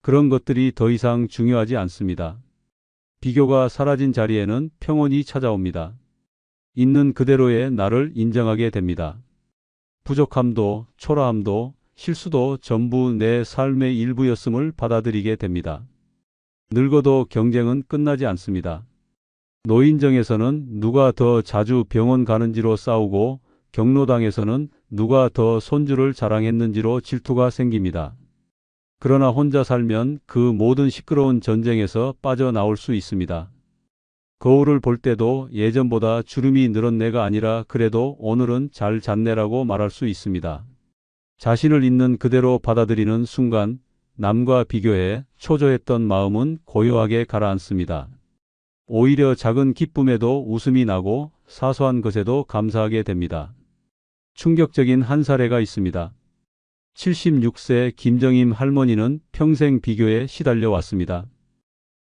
그런 것들이 더 이상 중요하지 않습니다. 비교가 사라진 자리에는 평온이 찾아옵니다. 있는 그대로의 나를 인정하게 됩니다. 부족함도, 초라함도, 실수도 전부 내 삶의 일부였음을 받아들이게 됩니다. 늙어도 경쟁은 끝나지 않습니다. 노인정에서는 누가 더 자주 병원 가는지로 싸우고, 경로당에서는 누가 더 손주를 자랑했는지로 질투가 생깁니다. 그러나 혼자 살면 그 모든 시끄러운 전쟁에서 빠져나올 수 있습니다. 거울을 볼 때도 예전보다 주름이 늘은 내가 아니라 그래도 오늘은 잘 잤네라고 말할 수 있습니다. 자신을 있는 그대로 받아들이는 순간 남과 비교해 초조했던 마음은 고요하게 가라앉습니다. 오히려 작은 기쁨에도 웃음이 나고 사소한 것에도 감사하게 됩니다. 충격적인 한 사례가 있습니다. 76세 김정임 할머니는 평생 비교에 시달려 왔습니다.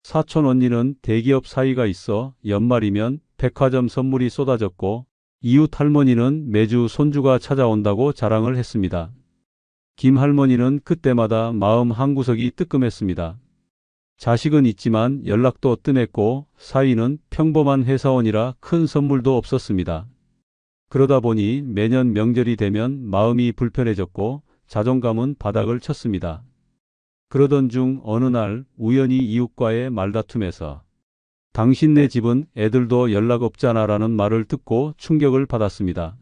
사촌 언니는 대기업 사이가 있어 연말이면 백화점 선물이 쏟아졌고, 이웃 할머니는 매주 손주가 찾아온다고 자랑을 했습니다. 김 할머니는 그때마다 마음 한구석이 뜨끔했습니다. 자식은 있지만 연락도 뜸했고 사위는 평범한 회사원이라 큰 선물도 없었습니다. 그러다 보니 매년 명절이 되면 마음이 불편해졌고 자존감은 바닥을 쳤습니다. 그러던 중 어느 날 우연히 이웃과의 말다툼에서 당신네 집은 애들도 연락 없잖아라는 말을 듣고 충격을 받았습니다.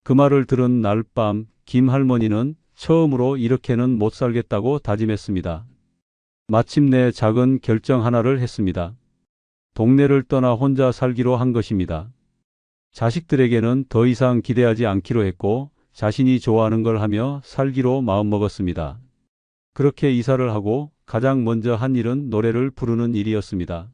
그 말을 들은 날 밤 김 할머니는 처음으로 이렇게는 못 살겠다고 다짐했습니다. 마침내 작은 결정 하나를 했습니다. 동네를 떠나 혼자 살기로 한 것입니다. 자식들에게는 더 이상 기대하지 않기로 했고 자신이 좋아하는 걸 하며 살기로 마음먹었습니다. 그렇게 이사를 하고 가장 먼저 한 일은 노래를 부르는 일이었습니다.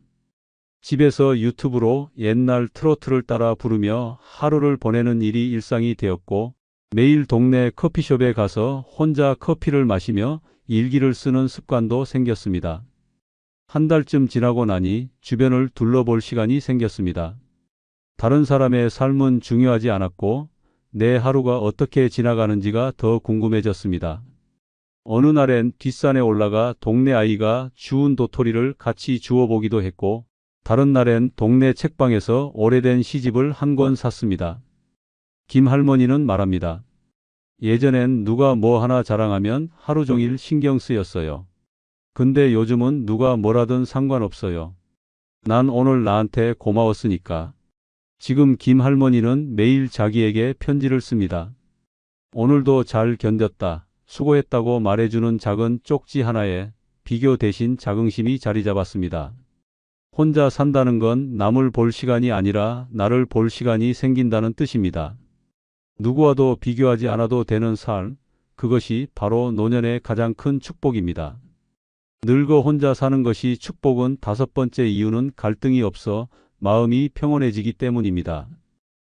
집에서 유튜브로 옛날 트로트를 따라 부르며 하루를 보내는 일이 일상이 되었고, 매일 동네 커피숍에 가서 혼자 커피를 마시며 일기를 쓰는 습관도 생겼습니다. 한 달쯤 지나고 나니 주변을 둘러볼 시간이 생겼습니다. 다른 사람의 삶은 중요하지 않았고 내 하루가 어떻게 지나가는지가 더 궁금해졌습니다. 어느 날엔 뒷산에 올라가 동네 아이가 주운 도토리를 같이 주워보기도 했고, 다른 날엔 동네 책방에서 오래된 시집을 한 권 샀습니다. 김 할머니는 말합니다. 예전엔 누가 뭐 하나 자랑하면 하루 종일 신경 쓰였어요. 근데 요즘은 누가 뭐라든 상관없어요. 난 오늘 나한테 고마웠으니까. 지금 김 할머니는 매일 자기에게 편지를 씁니다. 오늘도 잘 견뎠다. 수고했다고 말해주는 작은 쪽지 하나에 비교 대신 자긍심이 자리 잡았습니다. 혼자 산다는 건 남을 볼 시간이 아니라 나를 볼 시간이 생긴다는 뜻입니다. 누구와도 비교하지 않아도 되는 삶, 그것이 바로 노년의 가장 큰 축복입니다. 늙어 혼자 사는 것이 축복은 다섯 번째 이유는 갈등이 없어 마음이 평온해지기 때문입니다.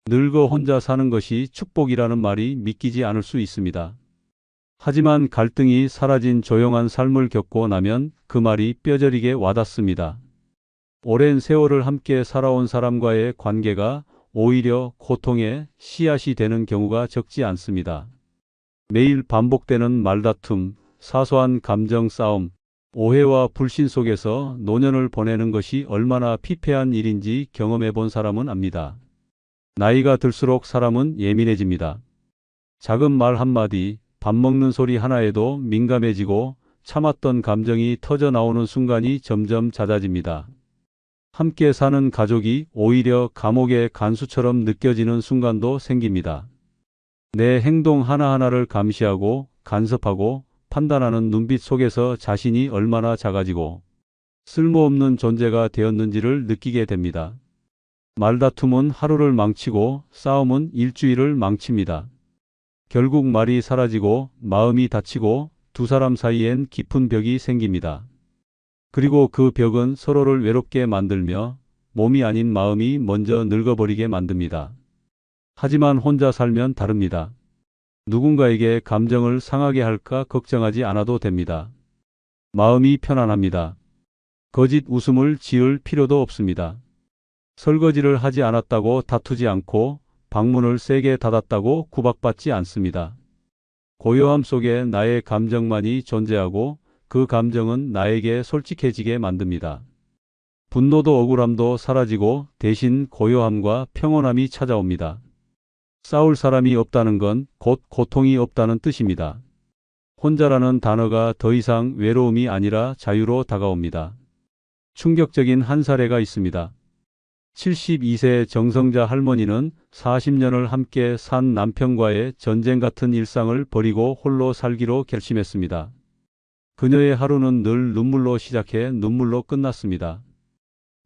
늙어 혼자 사는 것이 축복이라는 말이 믿기지 않을 수 있습니다. 하지만 갈등이 사라진 조용한 삶을 겪고 나면 그 말이 뼈저리게 와닿습니다. 오랜 세월을 함께 살아온 사람과의 관계가 오히려 고통의 씨앗이 되는 경우가 적지 않습니다. 매일 반복되는 말다툼, 사소한 감정 싸움, 오해와 불신 속에서 노년을 보내는 것이 얼마나 피폐한 일인지 경험해 본 사람은 압니다. 나이가 들수록 사람은 예민해집니다. 작은 말 한마디, 밥 먹는 소리 하나에도 민감해지고 참았던 감정이 터져 나오는 순간이 점점 잦아집니다. 함께 사는 가족이 오히려 감옥의 간수처럼 느껴지는 순간도 생깁니다. 내 행동 하나하나를 감시하고 간섭하고 판단하는 눈빛 속에서 자신이 얼마나 작아지고 쓸모없는 존재가 되었는지를 느끼게 됩니다. 말다툼은 하루를 망치고 싸움은 일주일을 망칩니다. 결국 말이 사라지고 마음이 닫히고 두 사람 사이엔 깊은 벽이 생깁니다. 그리고 그 벽은 서로를 외롭게 만들며 몸이 아닌 마음이 먼저 늙어버리게 만듭니다. 하지만 혼자 살면 다릅니다. 누군가에게 감정을 상하게 할까 걱정하지 않아도 됩니다. 마음이 편안합니다. 거짓 웃음을 지을 필요도 없습니다. 설거지를 하지 않았다고 다투지 않고 방문을 세게 닫았다고 구박받지 않습니다. 고요함 속에 나의 감정만이 존재하고 그 감정은 나에게 솔직해지게 만듭니다. 분노도 억울함도 사라지고 대신 고요함과 평온함이 찾아옵니다. 싸울 사람이 없다는 건 곧 고통이 없다는 뜻입니다. 혼자라는 단어가 더 이상 외로움이 아니라 자유로 다가옵니다. 충격적인 한 사례가 있습니다. 72세 정성자 할머니는 40년을 함께 산 남편과의 전쟁 같은 일상을 버리고 홀로 살기로 결심했습니다. 그녀의 하루는 늘 눈물로 시작해 눈물로 끝났습니다.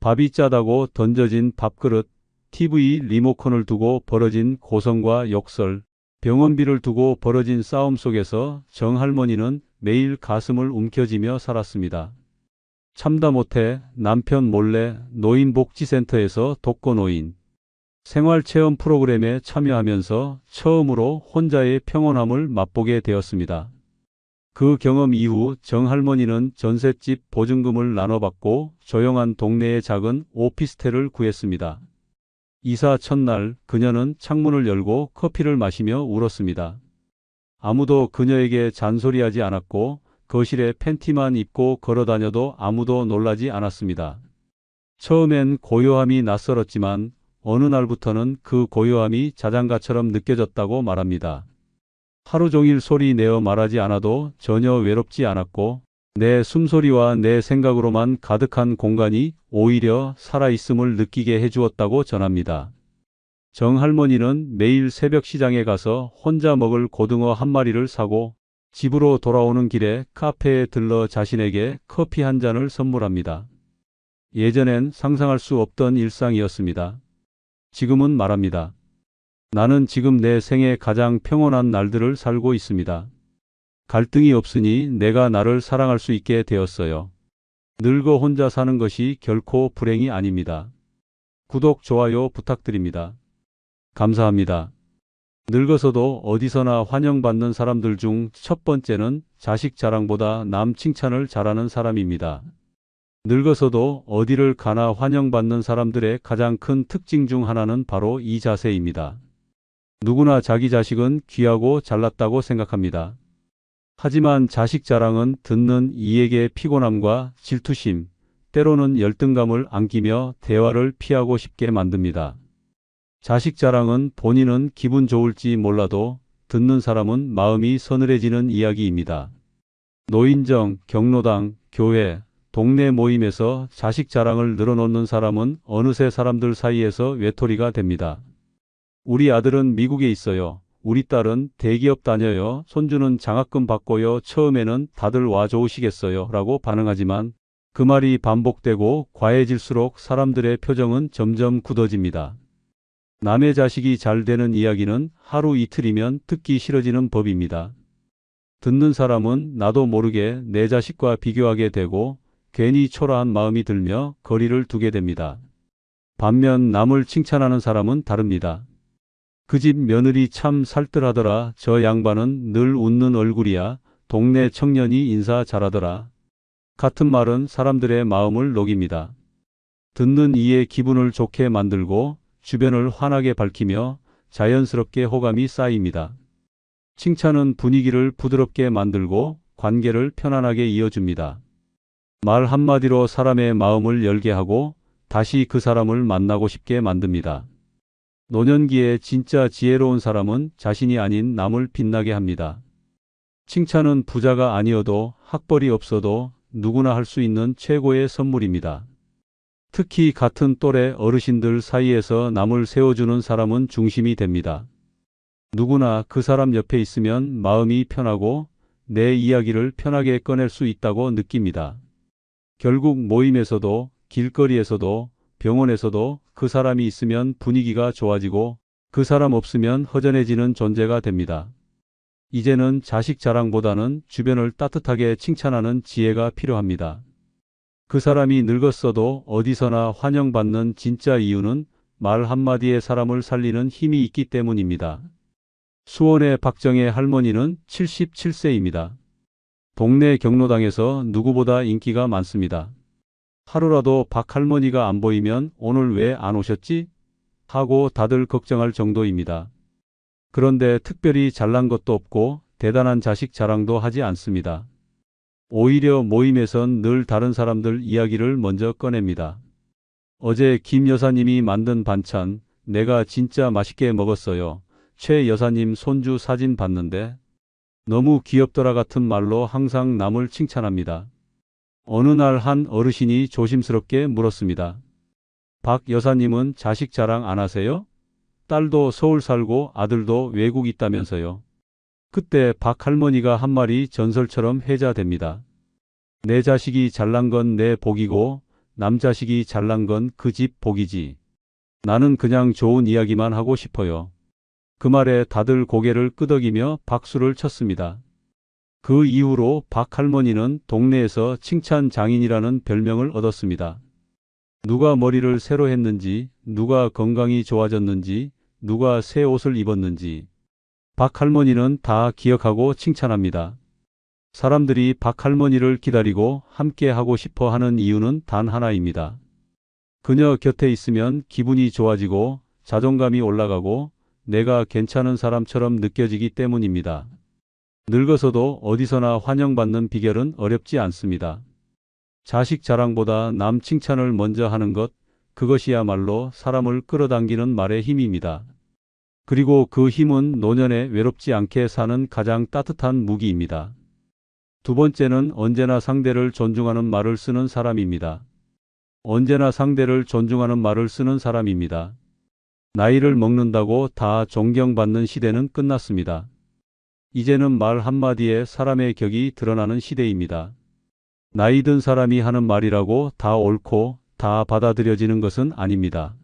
밥이 짜다고 던져진 밥그릇, TV 리모컨을 두고 벌어진 고성과 욕설, 병원비를 두고 벌어진 싸움 속에서 정할머니는 매일 가슴을 움켜쥐며 살았습니다. 참다 못해 남편 몰래 노인복지센터에서 독거노인 생활체험 프로그램에 참여하면서 처음으로 혼자의 평온함을 맛보게 되었습니다. 그 경험 이후 정할머니는 전셋집 보증금을 나눠받고 조용한 동네의 작은 오피스텔을 구했습니다. 이사 첫날 그녀는 창문을 열고 커피를 마시며 울었습니다. 아무도 그녀에게 잔소리하지 않았고 거실에 팬티만 입고 걸어다녀도 아무도 놀라지 않았습니다. 처음엔 고요함이 낯설었지만 어느 날부터는 그 고요함이 자장가처럼 느껴졌다고 말합니다. 하루 종일 소리 내어 말하지 않아도 전혀 외롭지 않았고 내 숨소리와 내 생각으로만 가득한 공간이 오히려 살아있음을 느끼게 해주었다고 전합니다. 정할머니는 매일 새벽 시장에 가서 혼자 먹을 고등어 한 마리를 사고 집으로 돌아오는 길에 카페에 들러 자신에게 커피 한 잔을 선물합니다. 예전엔 상상할 수 없던 일상이었습니다. 지금은 말합니다. 나는 지금 내 생애 가장 평온한 날들을 살고 있습니다. 갈등이 없으니 내가 나를 사랑할 수 있게 되었어요. 늙어 혼자 사는 것이 결코 불행이 아닙니다. 구독, 좋아요 부탁드립니다. 감사합니다. 늙어서도 어디서나 환영받는 사람들 중 첫 번째는 자식 자랑보다 남 칭찬을 잘하는 사람입니다. 늙어서도 어디를 가나 환영받는 사람들의 가장 큰 특징 중 하나는 바로 이 자세입니다. 누구나 자기 자식은 귀하고 잘났다고 생각합니다. 하지만 자식 자랑은 듣는 이에게 피곤함과 질투심, 때로는 열등감을 안기며 대화를 피하고 싶게 만듭니다. 자식 자랑은 본인은 기분 좋을지 몰라도 듣는 사람은 마음이 서늘해지는 이야기입니다. 노인정, 경로당, 교회, 동네 모임에서 자식 자랑을 늘어놓는 사람은 어느새 사람들 사이에서 외톨이가 됩니다. 우리 아들은 미국에 있어요. 우리 딸은 대기업 다녀요. 손주는 장학금 받고요. 처음에는 다들 와 좋으시겠어요. 라고 반응하지만 그 말이 반복되고 과해질수록 사람들의 표정은 점점 굳어집니다. 남의 자식이 잘 되는 이야기는 하루 이틀이면 듣기 싫어지는 법입니다. 듣는 사람은 나도 모르게 내 자식과 비교하게 되고 괜히 초라한 마음이 들며 거리를 두게 됩니다. 반면 남을 칭찬하는 사람은 다릅니다. 그 집 며느리 참 살뜰하더라. 저 양반은 늘 웃는 얼굴이야. 동네 청년이 인사 잘하더라. 같은 말은 사람들의 마음을 녹입니다. 듣는 이의 기분을 좋게 만들고 주변을 환하게 밝히며 자연스럽게 호감이 쌓입니다. 칭찬은 분위기를 부드럽게 만들고 관계를 편안하게 이어줍니다. 말 한마디로 사람의 마음을 열게 하고 다시 그 사람을 만나고 싶게 만듭니다. 노년기에 진짜 지혜로운 사람은 자신이 아닌 남을 빛나게 합니다. 칭찬은 부자가 아니어도 학벌이 없어도 누구나 할 수 있는 최고의 선물입니다. 특히 같은 또래 어르신들 사이에서 남을 세워주는 사람은 중심이 됩니다. 누구나 그 사람 옆에 있으면 마음이 편하고 내 이야기를 편하게 꺼낼 수 있다고 느낍니다. 결국 모임에서도 길거리에서도 병원에서도 그 사람이 있으면 분위기가 좋아지고 그 사람 없으면 허전해지는 존재가 됩니다. 이제는 자식 자랑보다는 주변을 따뜻하게 칭찬하는 지혜가 필요합니다. 그 사람이 늙었어도 어디서나 환영받는 진짜 이유는 말 한마디에 사람을 살리는 힘이 있기 때문입니다. 수원의 박정혜 할머니는 77세입니다. 동네 경로당에서 누구보다 인기가 많습니다. 하루라도 박 할머니가 안 보이면 오늘 왜 안 오셨지? 하고 다들 걱정할 정도입니다. 그런데 특별히 잘난 것도 없고 대단한 자식 자랑도 하지 않습니다. 오히려 모임에선 늘 다른 사람들 이야기를 먼저 꺼냅니다. 어제 김 여사님이 만든 반찬 내가 진짜 맛있게 먹었어요. 최 여사님 손주 사진 봤는데 너무 귀엽더라 같은 말로 항상 남을 칭찬합니다. 어느 날 한 어르신이 조심스럽게 물었습니다. 박 여사님은 자식 자랑 안 하세요? 딸도 서울 살고 아들도 외국 있다면서요. 그때 박 할머니가 한 말이 전설처럼 회자됩니다. 내 자식이 잘난 건 내 복이고 남 자식이 잘난 건 그 집 복이지. 나는 그냥 좋은 이야기만 하고 싶어요. 그 말에 다들 고개를 끄덕이며 박수를 쳤습니다. 그 이후로 박 할머니는 동네에서 칭찬 장인이라는 별명을 얻었습니다. 누가 머리를 새로 했는지, 누가 건강이 좋아졌는지, 누가 새 옷을 입었는지 박 할머니는 다 기억하고 칭찬합니다. 사람들이 박 할머니를 기다리고 함께 하고 싶어 하는 이유는 단 하나입니다. 그녀 곁에 있으면 기분이 좋아지고 자존감이 올라가고 내가 괜찮은 사람처럼 느껴지기 때문입니다. 늙어서도 어디서나 환영받는 비결은 어렵지 않습니다. 자식 자랑보다 남 칭찬을 먼저 하는 것, 그것이야말로 사람을 끌어당기는 말의 힘입니다. 그리고 그 힘은 노년에 외롭지 않게 사는 가장 따뜻한 무기입니다. 두 번째는 언제나 상대를 존중하는 말을 쓰는 사람입니다. 언제나 상대를 존중하는 말을 쓰는 사람입니다. 나이를 먹는다고 다 존경받는 시대는 끝났습니다. 이제는 말 한마디에 사람의 격이 드러나는 시대입니다. 나이 든 사람이 하는 말이라고 다 옳고 다 받아들여지는 것은 아닙니다.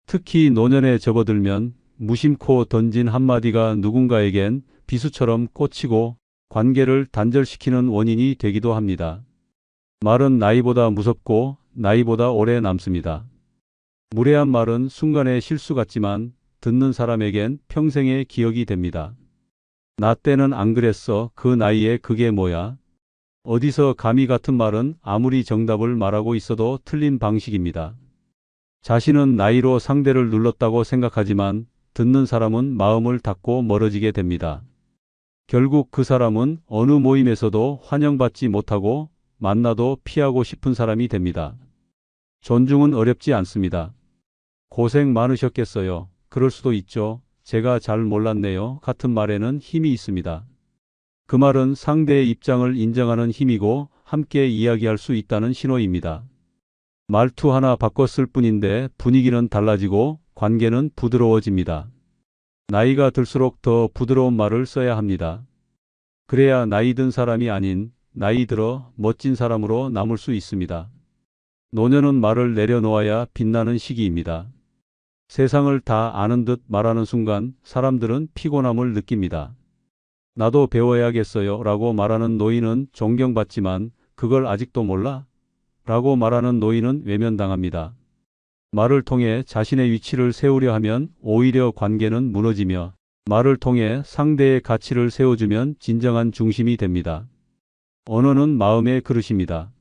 특히 노년에 접어들면 무심코 던진 한마디가 누군가에겐 비수처럼 꽂히고 관계를 단절시키는 원인이 되기도 합니다. 말은 나이보다 무섭고 나이보다 오래 남습니다. 무례한 말은 순간의 실수 같지만 듣는 사람에겐 평생의 기억이 됩니다. 나 때는 안 그랬어. 그 나이에 그게 뭐야? 어디서 감히 같은 말은 아무리 정답을 말하고 있어도 틀린 방식입니다. 자신은 나이로 상대를 눌렀다고 생각하지만 듣는 사람은 마음을 닫고 멀어지게 됩니다. 결국 그 사람은 어느 모임에서도 환영받지 못하고 만나도 피하고 싶은 사람이 됩니다. 존중은 어렵지 않습니다. 고생 많으셨겠어요. 그럴 수도 있죠. 제가 잘 몰랐네요. 같은 말에는 힘이 있습니다. 그 말은 상대의 입장을 인정하는 힘이고 함께 이야기할 수 있다는 신호입니다. 말투 하나 바꿨을 뿐인데 분위기는 달라지고 관계는 부드러워집니다. 나이가 들수록 더 부드러운 말을 써야 합니다. 그래야 나이 든 사람이 아닌 나이 들어 멋진 사람으로 남을 수 있습니다. 노년은 말을 내려놓아야 빛나는 시기입니다. 세상을 다 아는 듯 말하는 순간 사람들은 피곤함을 느낍니다. 나도 배워야겠어요 라고 말하는 노인은 존경받지만 그걸 아직도 몰라? 라고 말하는 노인은 외면당합니다. 말을 통해 자신의 위치를 세우려 하면 오히려 관계는 무너지며 말을 통해 상대의 가치를 세워주면 진정한 중심이 됩니다. 언어는 마음의 그릇입니다.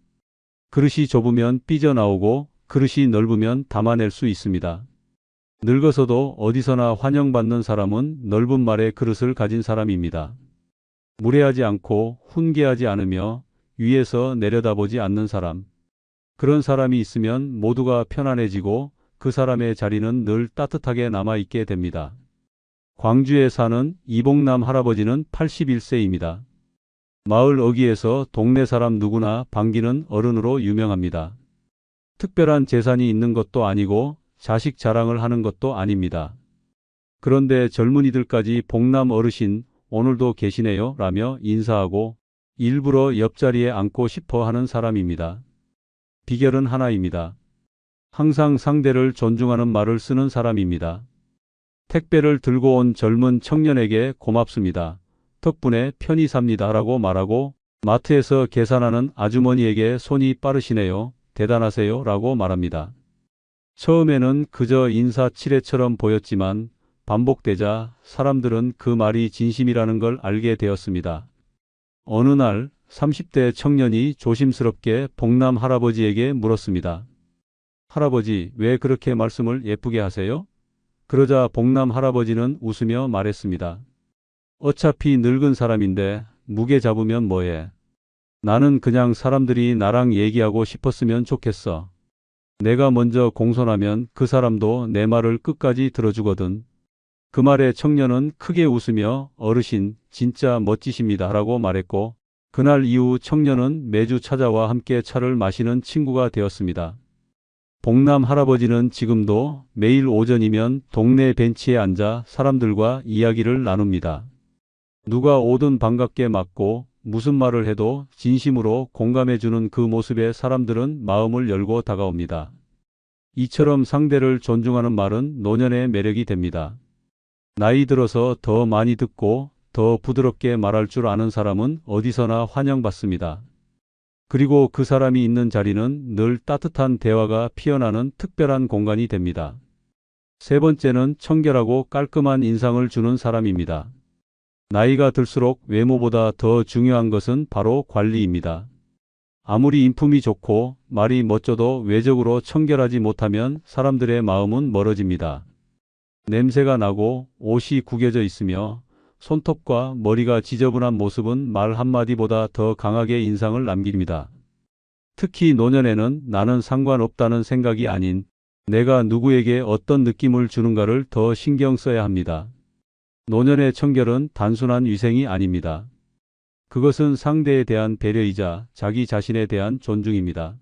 그릇이 좁으면 삐져나오고 그릇이 넓으면 담아낼 수 있습니다. 늙어서도 어디서나 환영받는 사람은 넓은 말의 그릇을 가진 사람입니다. 무례하지 않고 훈계하지 않으며 위에서 내려다보지 않는 사람. 그런 사람이 있으면 모두가 편안해지고 그 사람의 자리는 늘 따뜻하게 남아있게 됩니다. 광주에 사는 이봉남 할아버지는 81세입니다. 마을 어귀에서 동네 사람 누구나 반기는 어른으로 유명합니다. 특별한 재산이 있는 것도 아니고 자식 자랑을 하는 것도 아닙니다. 그런데 젊은이들까지 봉남 어르신 오늘도 계시네요 라며 인사하고 일부러 옆자리에 앉고 싶어 하는 사람입니다. 비결은 하나입니다. 항상 상대를 존중하는 말을 쓰는 사람입니다. 택배를 들고 온 젊은 청년에게 고맙습니다. 덕분에 편히 삽니다 라고 말하고 마트에서 계산하는 아주머니에게 손이 빠르시네요. 대단하세요 라고 말합니다. 처음에는 그저 인사치레처럼 보였지만 반복되자 사람들은 그 말이 진심이라는 걸 알게 되었습니다. 어느 날 30대 청년이 조심스럽게 복남 할아버지에게 물었습니다. 할아버지, 왜 그렇게 말씀을 예쁘게 하세요? 그러자 복남 할아버지는 웃으며 말했습니다. 어차피 늙은 사람인데 무게 잡으면 뭐해? 나는 그냥 사람들이 나랑 얘기하고 싶었으면 좋겠어. 내가 먼저 공손하면 그 사람도 내 말을 끝까지 들어주거든. 그 말에 청년은 크게 웃으며 어르신, 진짜 멋지십니다 라고 말했고, 그날 이후 청년은 매주 찾아와 함께 차를 마시는 친구가 되었습니다. 복남 할아버지는 지금도 매일 오전이면 동네 벤치에 앉아 사람들과 이야기를 나눕니다. 누가 오든 반갑게 맞고 무슨 말을 해도 진심으로 공감해주는 그 모습에 사람들은 마음을 열고 다가옵니다. 이처럼 상대를 존중하는 말은 노년의 매력이 됩니다. 나이 들어서 더 많이 듣고 더 부드럽게 말할 줄 아는 사람은 어디서나 환영받습니다. 그리고 그 사람이 있는 자리는 늘 따뜻한 대화가 피어나는 특별한 공간이 됩니다. 세 번째는 청결하고 깔끔한 인상을 주는 사람입니다. 나이가 들수록 외모보다 더 중요한 것은 바로 관리입니다. 아무리 인품이 좋고 말이 멋져도 외적으로 청결하지 못하면 사람들의 마음은 멀어집니다. 냄새가 나고 옷이 구겨져 있으며 손톱과 머리가 지저분한 모습은 말 한마디보다 더 강하게 인상을 남깁니다. 특히 노년에는 나는 상관없다는 생각이 아닌 내가 누구에게 어떤 느낌을 주는가를 더 신경 써야 합니다. 노년의 청결은 단순한 위생이 아닙니다. 그것은 상대에 대한 배려이자 자기 자신에 대한 존중입니다.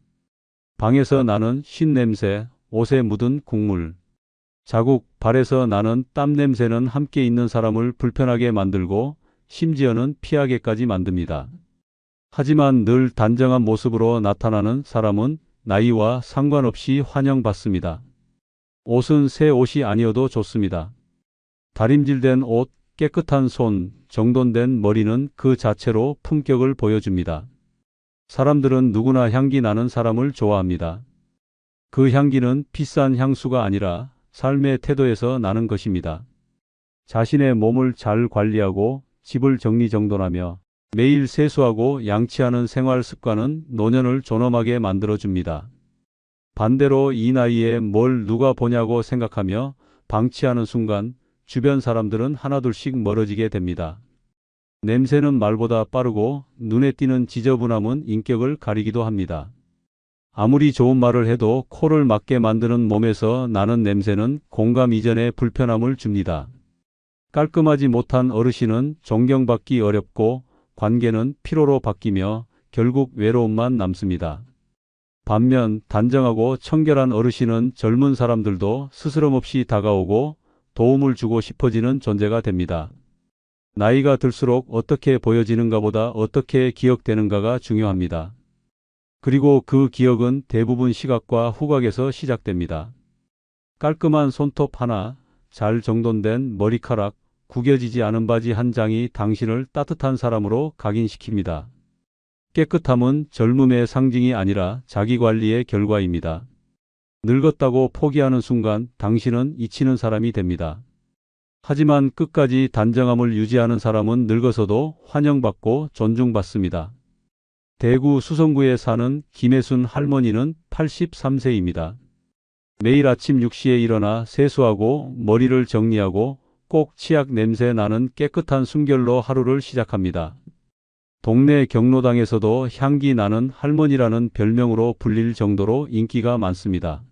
방에서 나는 쉰 냄새, 옷에 묻은 국물, 자국, 발에서 나는 땀 냄새는 함께 있는 사람을 불편하게 만들고 심지어는 피하게까지 만듭니다. 하지만 늘 단정한 모습으로 나타나는 사람은 나이와 상관없이 환영받습니다. 옷은 새 옷이 아니어도 좋습니다. 다림질된 옷, 깨끗한 손, 정돈된 머리는 그 자체로 품격을 보여줍니다. 사람들은 누구나 향기 나는 사람을 좋아합니다. 그 향기는 비싼 향수가 아니라 삶의 태도에서 나는 것입니다. 자신의 몸을 잘 관리하고 집을 정리정돈하며 매일 세수하고 양치하는 생활 습관은 노년을 존엄하게 만들어줍니다. 반대로 이 나이에 뭘 누가 보냐고 생각하며 방치하는 순간 주변 사람들은 하나둘씩 멀어지게 됩니다. 냄새는 말보다 빠르고 눈에 띄는 지저분함은 인격을 가리기도 합니다. 아무리 좋은 말을 해도 코를 막게 만드는 몸에서 나는 냄새는 공감 이전의 불편함을 줍니다. 깔끔하지 못한 어르신은 존경받기 어렵고 관계는 피로로 바뀌며 결국 외로움만 남습니다. 반면 단정하고 청결한 어르신은 젊은 사람들도 스스럼 없이 다가오고 도움을 주고 싶어지는 존재가 됩니다. 나이가 들수록 어떻게 보여지는가보다 어떻게 기억되는가가 중요합니다. 그리고 그 기억은 대부분 시각과 후각에서 시작됩니다. 깔끔한 손톱 하나, 잘 정돈된 머리카락, 구겨지지 않은 바지 한 장이 당신을 따뜻한 사람으로 각인시킵니다. 깨끗함은 젊음의 상징이 아니라 자기관리의 결과입니다. 늙었다고 포기하는 순간 당신은 잊히는 사람이 됩니다. 하지만 끝까지 단정함을 유지하는 사람은 늙어서도 환영받고 존중받습니다. 대구 수성구에 사는 김혜순 할머니는 83세입니다. 매일 아침 6시에 일어나 세수하고 머리를 정리하고 꼭 치약 냄새 나는 깨끗한 숨결로 하루를 시작합니다. 동네 경로당에서도 향기 나는 할머니라는 별명으로 불릴 정도로 인기가 많습니다.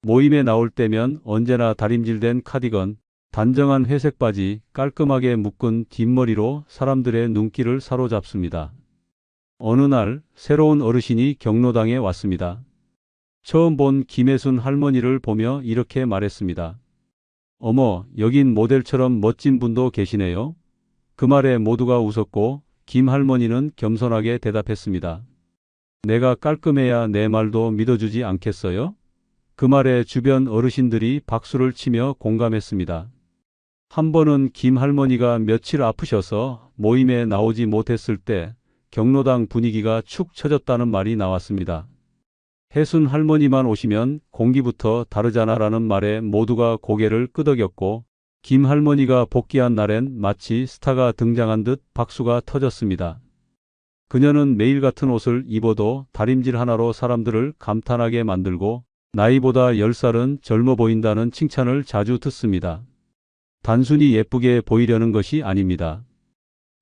모임에 나올 때면 언제나 다림질된 카디건, 단정한 회색 바지, 깔끔하게 묶은 뒷머리로 사람들의 눈길을 사로잡습니다. 어느 날 새로운 어르신이 경로당에 왔습니다. 처음 본 김혜순 할머니를 보며 이렇게 말했습니다. 어머, 여긴 모델처럼 멋진 분도 계시네요. 그 말에 모두가 웃었고 김 할머니는 겸손하게 대답했습니다. 내가 깔끔해야 내 말도 믿어주지 않겠어요? 그 말에 주변 어르신들이 박수를 치며 공감했습니다. 한 번은 김 할머니가 며칠 아프셔서 모임에 나오지 못했을 때 경로당 분위기가 축 처졌다는 말이 나왔습니다. 혜순 할머니만 오시면 공기부터 다르잖아 라는 말에 모두가 고개를 끄덕였고 김 할머니가 복귀한 날엔 마치 스타가 등장한 듯 박수가 터졌습니다. 그녀는 매일 같은 옷을 입어도 다림질 하나로 사람들을 감탄하게 만들고 나이보다 10살은 젊어 보인다는 칭찬을 자주 듣습니다. 단순히 예쁘게 보이려는 것이 아닙니다.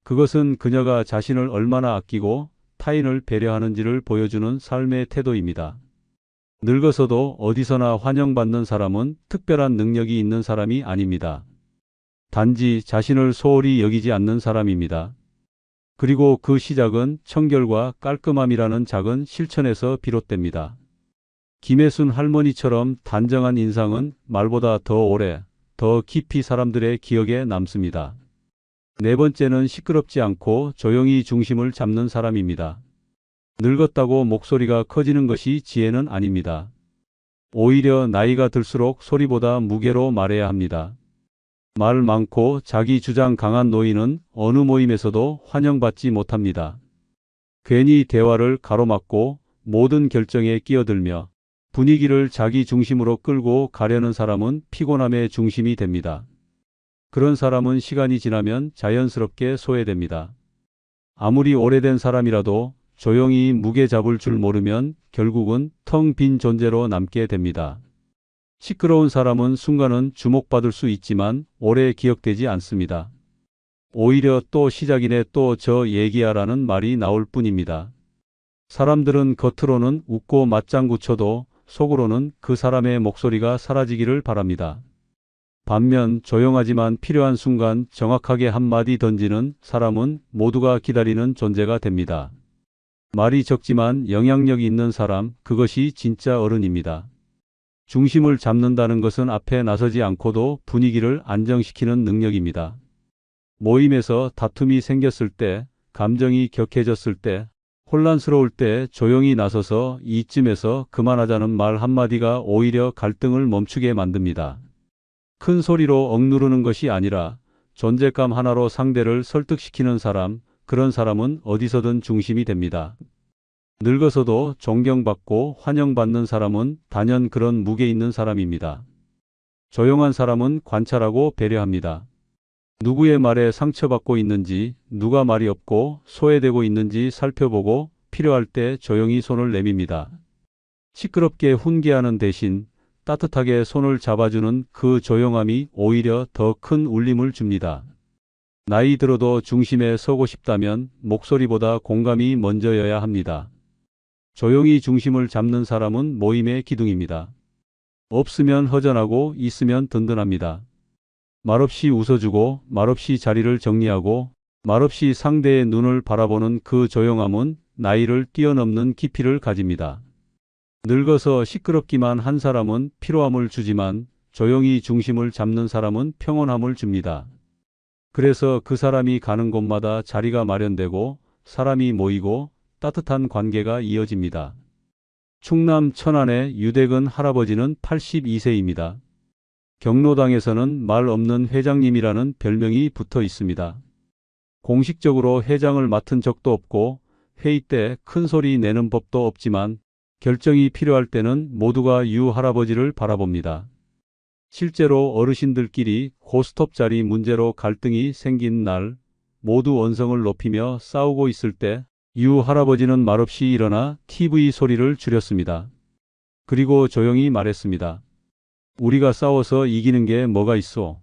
그것은 그녀가 자신을 얼마나 아끼고 타인을 배려하는지를 보여주는 삶의 태도입니다. 늙어서도 어디서나 환영받는 사람은 특별한 능력이 있는 사람이 아닙니다. 단지 자신을 소홀히 여기지 않는 사람입니다. 그리고 그 시작은 청결과 깔끔함이라는 작은 실천에서 비롯됩니다. 김혜순 할머니처럼 단정한 인상은 말보다 더 오래, 더 깊이 사람들의 기억에 남습니다. 네 번째는 시끄럽지 않고 조용히 중심을 잡는 사람입니다. 늙었다고 목소리가 커지는 것이 지혜는 아닙니다. 오히려 나이가 들수록 소리보다 무게로 말해야 합니다. 말 많고 자기 주장 강한 노인은 어느 모임에서도 환영받지 못합니다. 괜히 대화를 가로막고 모든 결정에 끼어들며 분위기를 자기 중심으로 끌고 가려는 사람은 피곤함의 중심이 됩니다. 그런 사람은 시간이 지나면 자연스럽게 소외됩니다. 아무리 오래된 사람이라도 조용히 무게 잡을 줄 모르면 결국은 텅 빈 존재로 남게 됩니다. 시끄러운 사람은 순간은 주목받을 수 있지만 오래 기억되지 않습니다. 오히려 또 시작이네 또 저 얘기야라는 말이 나올 뿐입니다. 사람들은 겉으로는 웃고 맞장구 쳐도 속으로는 그 사람의 목소리가 사라지기를 바랍니다. 반면 조용하지만 필요한 순간 정확하게 한마디 던지는 사람은 모두가 기다리는 존재가 됩니다. 말이 적지만 영향력이 있는 사람, 그것이 진짜 어른입니다. 중심을 잡는다는 것은 앞에 나서지 않고도 분위기를 안정시키는 능력입니다. 모임에서 다툼이 생겼을 때, 감정이 격해졌을 때, 혼란스러울 때 조용히 나서서 이쯤에서 그만하자는 말 한마디가 오히려 갈등을 멈추게 만듭니다. 큰 소리로 억누르는 것이 아니라 존재감 하나로 상대를 설득시키는 사람, 그런 사람은 어디서든 중심이 됩니다. 늙어서도 존경받고 환영받는 사람은 단연 그런 무게 있는 사람입니다. 조용한 사람은 관찰하고 배려합니다. 누구의 말에 상처받고 있는지, 누가 말이 없고 소외되고 있는지 살펴보고 필요할 때 조용히 손을 내밉니다. 시끄럽게 훈계하는 대신 따뜻하게 손을 잡아주는 그 조용함이 오히려 더 큰 울림을 줍니다. 나이 들어도 중심에 서고 싶다면 목소리보다 공감이 먼저여야 합니다. 조용히 중심을 잡는 사람은 모임의 기둥입니다. 없으면 허전하고 있으면 든든합니다. 말없이 웃어주고 말없이 자리를 정리하고 말없이 상대의 눈을 바라보는 그 조용함은 나이를 뛰어넘는 깊이를 가집니다. 늙어서 시끄럽기만 한 사람은 피로함을 주지만 조용히 중심을 잡는 사람은 평온함을 줍니다. 그래서 그 사람이 가는 곳마다 자리가 마련되고 사람이 모이고 따뜻한 관계가 이어집니다. 충남 천안의 유대근 할아버지는 82세입니다. 경로당에서는 말 없는 회장님이라는 별명이 붙어 있습니다. 공식적으로 회장을 맡은 적도 없고 회의 때 큰 소리 내는 법도 없지만 결정이 필요할 때는 모두가 유 할아버지를 바라봅니다. 실제로 어르신들끼리 고스톱 자리 문제로 갈등이 생긴 날 모두 언성을 높이며 싸우고 있을 때 유 할아버지는 말없이 일어나 TV 소리를 줄였습니다. 그리고 조용히 말했습니다. 우리가 싸워서 이기는 게 뭐가 있어?